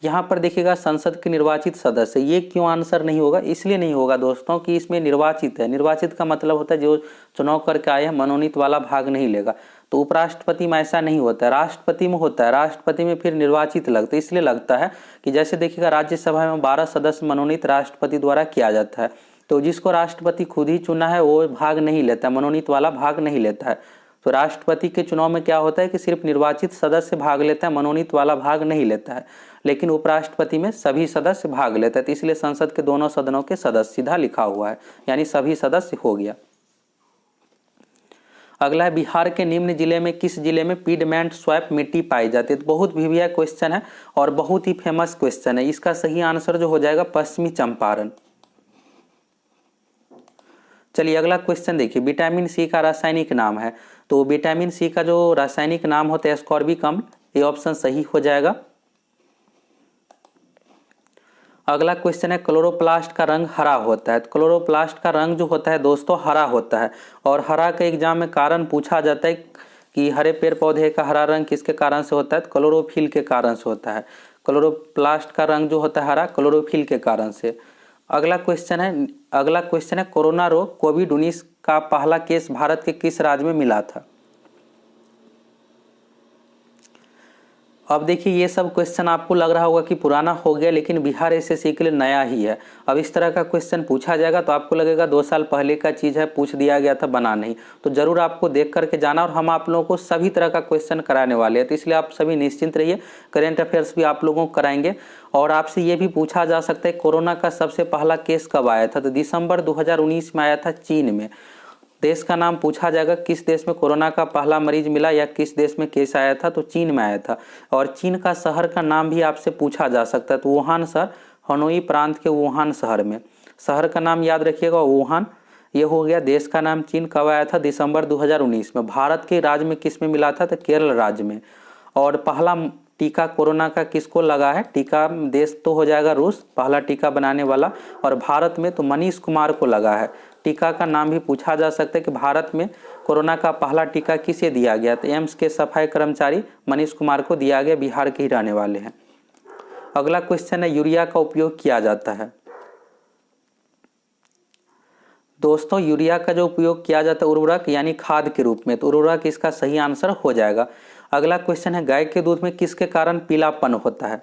यहाँ पर देखिएगा संसद के निर्वाचित सदस्य, ये क्यों आंसर नहीं होगा, इसलिए नहीं होगा दोस्तों कि इसमें निर्वाचित है। निर्वाचित का मतलब होता है जो चुनाव करके आए हैं, मनोनीत वाला भाग नहीं लेगा। तो उपराष्ट्रपति में ऐसा नहीं होता है, राष्ट्रपति में होता है। राष्ट्रपति में फिर निर्वाचित लगता है, इसलिए लगता है कि जैसे देखिएगा राज्यसभा में 12 सदस्य मनोनीत राष्ट्रपति द्वारा किया जाता है, तो जिसको राष्ट्रपति खुद ही चुना है वो भाग नहीं लेता, मनोनीत वाला भाग नहीं लेता है। तो राष्ट्रपति के चुनाव में क्या होता है कि सिर्फ निर्वाचित सदस्य भाग लेता है, मनोनीत वाला भाग नहीं लेता है। लेकिन उपराष्ट्रपति में सभी सदस्य भाग लेते हैं, तो इसलिए संसद के दोनों सदनों के सदस्य सीधा लिखा हुआ है यानी सभी सदस्य हो गया। अगला है बिहार के निम्न जिले में किस जिले में पीडमेंट स्वैप मिट्टी पाई जाती है। तो बहुत भिविया क्वेश्चन है और बहुत ही फेमस क्वेश्चन है। इसका सही आंसर जो हो जाएगा पश्चिमी चंपारण। चलिए अगला क्वेश्चन देखिए, विटामिन सी का रासायनिक नाम है। तो विटामिन सी का जो रासायनिक नाम होता है एस्कॉर्बिक अम्ल, ये ऑप्शन सही हो जाएगा। अगला क्वेश्चन है क्लोरोप्लास्ट का रंग हरा होता है। क्लोरोप्लास्ट का रंग जो होता है दोस्तों हरा होता है, और हरा का एग्जाम में कारण पूछा जाता है कि हरे पेड़ पौधे का हरा रंग किसके कारण से होता है, तो क्लोरोफिल के कारण से होता है। क्लोरोप्लास्ट का रंग जो होता है हरा क्लोरोफिल के कारण से। अगला क्वेश्चन है कोरोना रोग कोविड-19 का पहला केस भारत के किस राज्य में मिला था। अब देखिए ये सब क्वेश्चन आपको लग रहा होगा कि पुराना हो गया, लेकिन बिहार एसएससी के लिए नया ही है। अब इस तरह का क्वेश्चन पूछा जाएगा तो आपको लगेगा 2 साल पहले का चीज़ है, पूछ दिया गया था, बना नहीं। तो जरूर आपको देख करके जाना, और हम आप लोगों को सभी तरह का क्वेश्चन कराने वाले हैं, तो इसलिए आप सभी निश्चिंत रहिए। करेंट अफेयर्स भी आप लोगों को कराएंगे। और आपसे ये भी पूछा जा सकता है कोरोना का सबसे पहला केस कब आया था, तो दिसंबर 2019 में आया था चीन में। देश का नाम पूछा जाएगा किस देश में कोरोना का पहला मरीज मिला या किस देश में केस आया था, तो चीन में आया था। और चीन का शहर का नाम भी आपसे पूछा जा सकता है, तो वुहान शहर, हनोई प्रांत के वुहान शहर में। शहर का नाम याद रखिएगा वुहान। ये हो गया देश का नाम। चीन कब आया था, दिसंबर 2019 में। भारत के राज्य में किस में मिला था, तो केरल राज्य में। और पहला टीका कोरोना का किसको लगा है, टीका देश तो हो जाएगा रूस, पहला टीका बनाने वाला, और भारत में तो मनीष कुमार को लगा है। टीका का नाम भी पूछा जा सकता है कि भारत में कोरोना का पहला टीका किसे दिया गया, तो एम्स के सफाई कर्मचारी मनीष कुमार को दिया गया, बिहार के ही रहने वाले हैं। अगला क्वेश्चन है यूरिया का उपयोग किया जाता है। दोस्तों यूरिया का जो उपयोग किया जाता है उर्वरक यानी खाद के रूप में, तो उर्वरक इसका सही आंसर हो जाएगा। अगला क्वेश्चन है गाय के दूध में किसके कारण पीलापन होता है।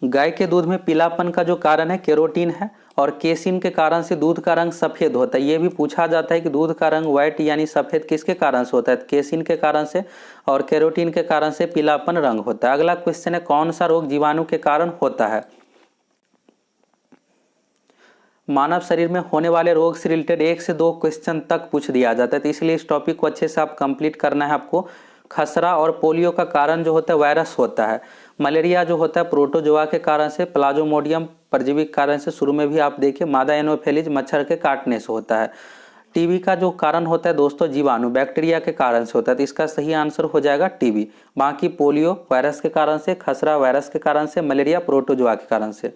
गाय के दूध में पीलापन का जो कारण है केरोटीन है, और केसिन के कारण से दूध का रंग सफेद होता है। ये भी पूछा जाता है कि दूध का रंग व्हाइट यानी सफेद किसके कारण से होता है, केसिन के कारण से, और केरोटीन के कारण से पीलापन रंग होता है। अगला क्वेश्चन है कौन सा रोग जीवाणु के कारण होता है। मानव शरीर में होने वाले रोग से रिलेटेड 1 से 2 क्वेश्चन तक पूछ दिया जाता है, तो इसलिए इस टॉपिक को अच्छे से आप कंप्लीट करना है आपको। खसरा और पोलियो का कारण जो होता है वायरस होता है। मलेरिया जो होता है प्रोटोजोआ के कारण से, प्लाज्मोडियम परजीवी के कारण से, शुरू में भी आप देखिए मादा एनोफेलिज मच्छर के काटने से होता है। टीबी का जो कारण होता है दोस्तों जीवाणु बैक्टीरिया के कारण से होता है, तो इसका सही आंसर हो जाएगा टीबी। बाकी पोलियो वायरस के कारण से, खसरा वायरस के कारण से, मलेरिया प्रोटोजोआ के कारण से।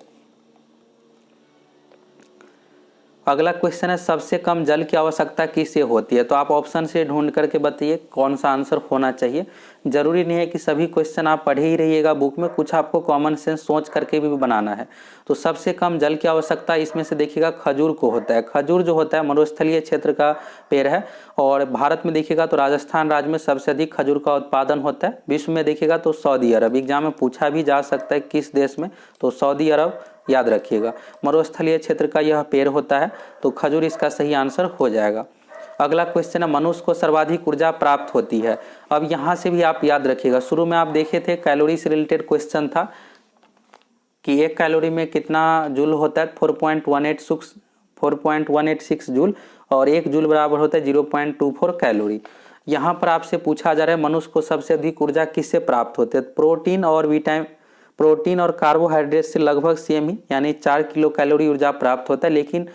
अगला क्वेश्चन है सबसे कम जल की आवश्यकता किसे होती है, तो आप ऑप्शन से ढूंढ करके बताइए कौन सा आंसर होना चाहिए। जरूरी नहीं है कि सभी क्वेश्चन आप पढ़े ही रहिएगा बुक में, कुछ आपको कॉमन सेंस सोच करके भी बनाना है। तो सबसे कम जल की आवश्यकता इसमें से देखिएगा खजूर को होता है। खजूर जो होता है मरुस्थलीय क्षेत्र का पेड़ है, और भारत में देखिएगा तो राजस्थान राज्य में सबसे अधिक खजूर का उत्पादन होता है। विश्व में देखिएगा तो सऊदी अरब, एग्जाम में पूछा भी जा सकता है किस देश में, तो सऊदी अरब याद रखिएगा। मरुस्थलीय क्षेत्र का यह पेड़ होता है, तो खजूर इसका सही आंसर हो जाएगा। अगला क्वेश्चन है, मनुष्य को सर्वाधिक ऊर्जा प्राप्त होती है। अब यहाँ से भी आप याद रखिएगा, शुरू में आप देखे थे कैलोरी से रिलेटेड क्वेश्चन था कि 1 कैलोरी में कितना जूल होता है, 4.186 जूल, और 1 जूल बराबर होता है 0.24 कैलोरी। यहाँ पर आपसे पूछा जा रहा है मनुष्य को सबसे अधिक ऊर्जा किससे प्राप्त होती है। प्रोटीन और कार्बोहाइड्रेट से लगभग सेम ही, यानी 4 किलो कैलोरी ऊर्जा प्राप्त होता है, लेकिन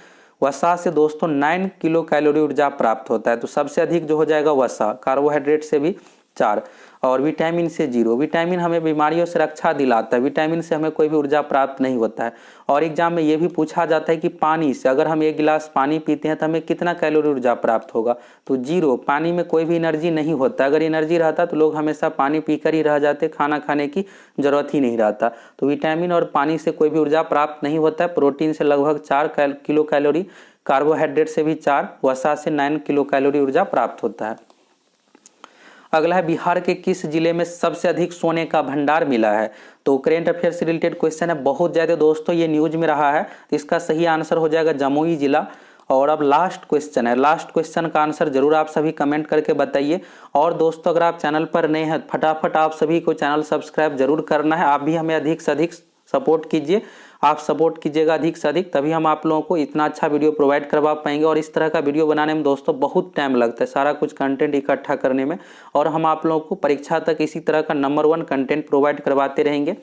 वसा से दोस्तों 9 किलो कैलोरी ऊर्जा प्राप्त होता है। तो सबसे अधिक जो हो जाएगा वसा, कार्बोहाइड्रेट से भी 4, और विटामिन से 0। विटामिन हमें बीमारियों से रक्षा दिलाता है, विटामिन से हमें कोई भी ऊर्जा प्राप्त नहीं होता है। और एग्जाम में ये भी पूछा जाता है कि पानी से, अगर हम 1 गिलास पानी पीते हैं तो हमें कितना कैलोरी ऊर्जा प्राप्त होगा, तो 0। पानी में कोई भी एनर्जी नहीं होता, अगर एनर्जी रहता तो लोग हमेशा पानी पीकर ही रह जाते, खाना खाने की जरूरत ही नहीं रहता। तो विटामिन और पानी से कोई भी ऊर्जा प्राप्त नहीं होता है। प्रोटीन से लगभग 4 किलो कैलोरी, कार्बोहाइड्रेट से भी 4, वसा से 9 किलो कैलोरी ऊर्जा प्राप्त होता है। अगला है, बिहार के किस जिले में सबसे अधिक सोने का भंडार मिला है। तो करेंट अफेयर से रिलेटेड क्वेश्चन है, बहुत ज़्यादा दोस्तों ये न्यूज में रहा है, तो इसका सही आंसर हो जाएगा जमुई जिला। और अब लास्ट क्वेश्चन है, लास्ट क्वेश्चन का आंसर जरूर आप सभी कमेंट करके बताइए। और दोस्तों अगर आप चैनल पर नए हैं, फटाफट आप सभी को चैनल सब्सक्राइब जरूर करना है। आप भी हमें अधिक से अधिक सपोर्ट कीजिए, आप सपोर्ट कीजिएगा अधिक से अधिक, तभी हम आप लोगों को इतना अच्छा वीडियो प्रोवाइड करवा पाएंगे। और इस तरह का वीडियो बनाने में दोस्तों बहुत टाइम लगता है, सारा कुछ कंटेंट इकट्ठा करने में, और हम आप लोगों को परीक्षा तक इसी तरह का नंबर 1 कंटेंट प्रोवाइड करवाते रहेंगे।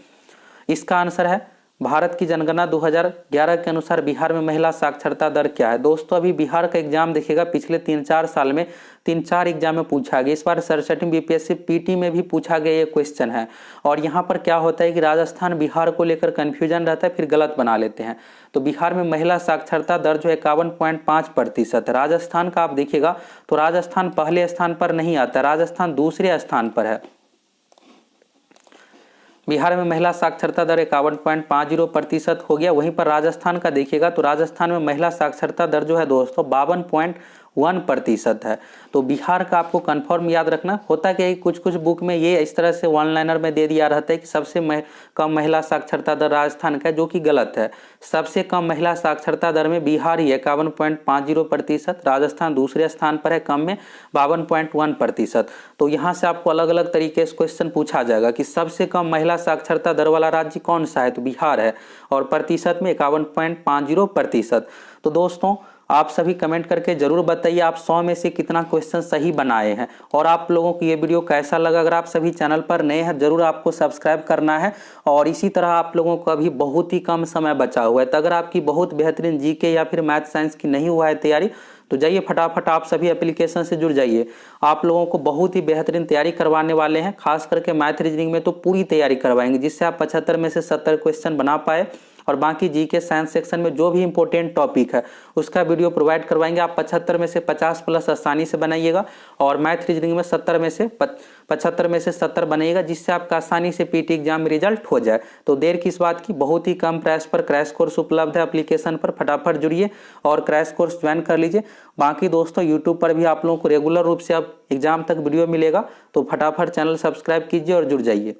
इसका आंसर है, भारत की जनगणना 2011 के अनुसार बिहार में महिला साक्षरता दर क्या है। दोस्तों अभी बिहार का एग्जाम देखिएगा, पिछले 3-4 साल में 3-4 एग्जाम में पूछा गया, इस बार 67 बीपीएससी पीटी में भी पूछा गया ये क्वेश्चन है। और यहाँ पर क्या होता है कि राजस्थान बिहार को लेकर कन्फ्यूजन रहता है, फिर गलत बना लेते हैं। तो बिहार में महिला साक्षरता दर जो 51.5% है। राजस्थान का आप देखिएगा तो राजस्थान पहले स्थान पर नहीं आता, राजस्थान दूसरे स्थान पर है। बिहार में महिला साक्षरता दर 51.50% हो गया। वहीं पर राजस्थान का देखिएगा तो राजस्थान में महिला साक्षरता दर जो है दोस्तों 52.1% है। तो बिहार का आपको कंफर्म याद रखना होता है कि कुछ बुक में ये इस तरह से वन लाइनर में दे दिया रहता है कि सबसे कम महिला साक्षरता दर राजस्थान का है, जो कि गलत है। सबसे कम महिला साक्षरता दर में बिहार ही है 51.50%, राजस्थान दूसरे स्थान पर है कम में 52.1%। तो यहाँ से आपको अलग अलग तरीके से क्वेश्चन पूछा जाएगा कि सबसे कम महिला साक्षरता दर वाला राज्य कौन सा है, तो बिहार है, और प्रतिशत में 51.50%। तो दोस्तों आप सभी कमेंट करके जरूर बताइए आप 100 में से कितना क्वेश्चन सही बनाए हैं, और आप लोगों को ये वीडियो कैसा लगा। अगर आप सभी चैनल पर नए हैं जरूर आपको सब्सक्राइब करना है। और इसी तरह आप लोगों को अभी बहुत ही कम समय बचा हुआ है, तो अगर आपकी बहुत बेहतरीन जीके या फिर मैथ साइंस की नहीं हुआ है तैयारी, तो जाइए फटाफट आप सभी एप्लीकेशन से जुड़ जाइए। आप लोगों को बहुत ही बेहतरीन तैयारी करवाने वाले हैं, खास करके मैथ रीजनिंग में तो पूरी तैयारी करवाएंगे, जिससे आप 75 में से 70 क्वेश्चन बना पाए। और बाकी जीके साइंस सेक्शन में जो भी इंपॉर्टेंट टॉपिक है उसका वीडियो प्रोवाइड करवाएंगे। आप 75 में से 50+ आसानी से बनाइएगा, और मैथ रीजनिंग में 75 में से 70 बनाइएगा, जिससे आपका आसानी से पीटी एग्जाम में रिजल्ट हो जाए। तो देर किस बात की, बहुत ही कम प्राइस पर क्रैश कोर्स उपलब्ध है एप्लीकेशन पर, फटाफट जुड़िए और क्रैश कोर्स ज्वाइन कर लीजिए। बाकी दोस्तों यूट्यूब पर भी आप लोगों को रेगुलर रूप से अब एग्जाम तक वीडियो मिलेगा, तो फटाफट चैनल सब्सक्राइब कीजिए और जुड़ जाइए।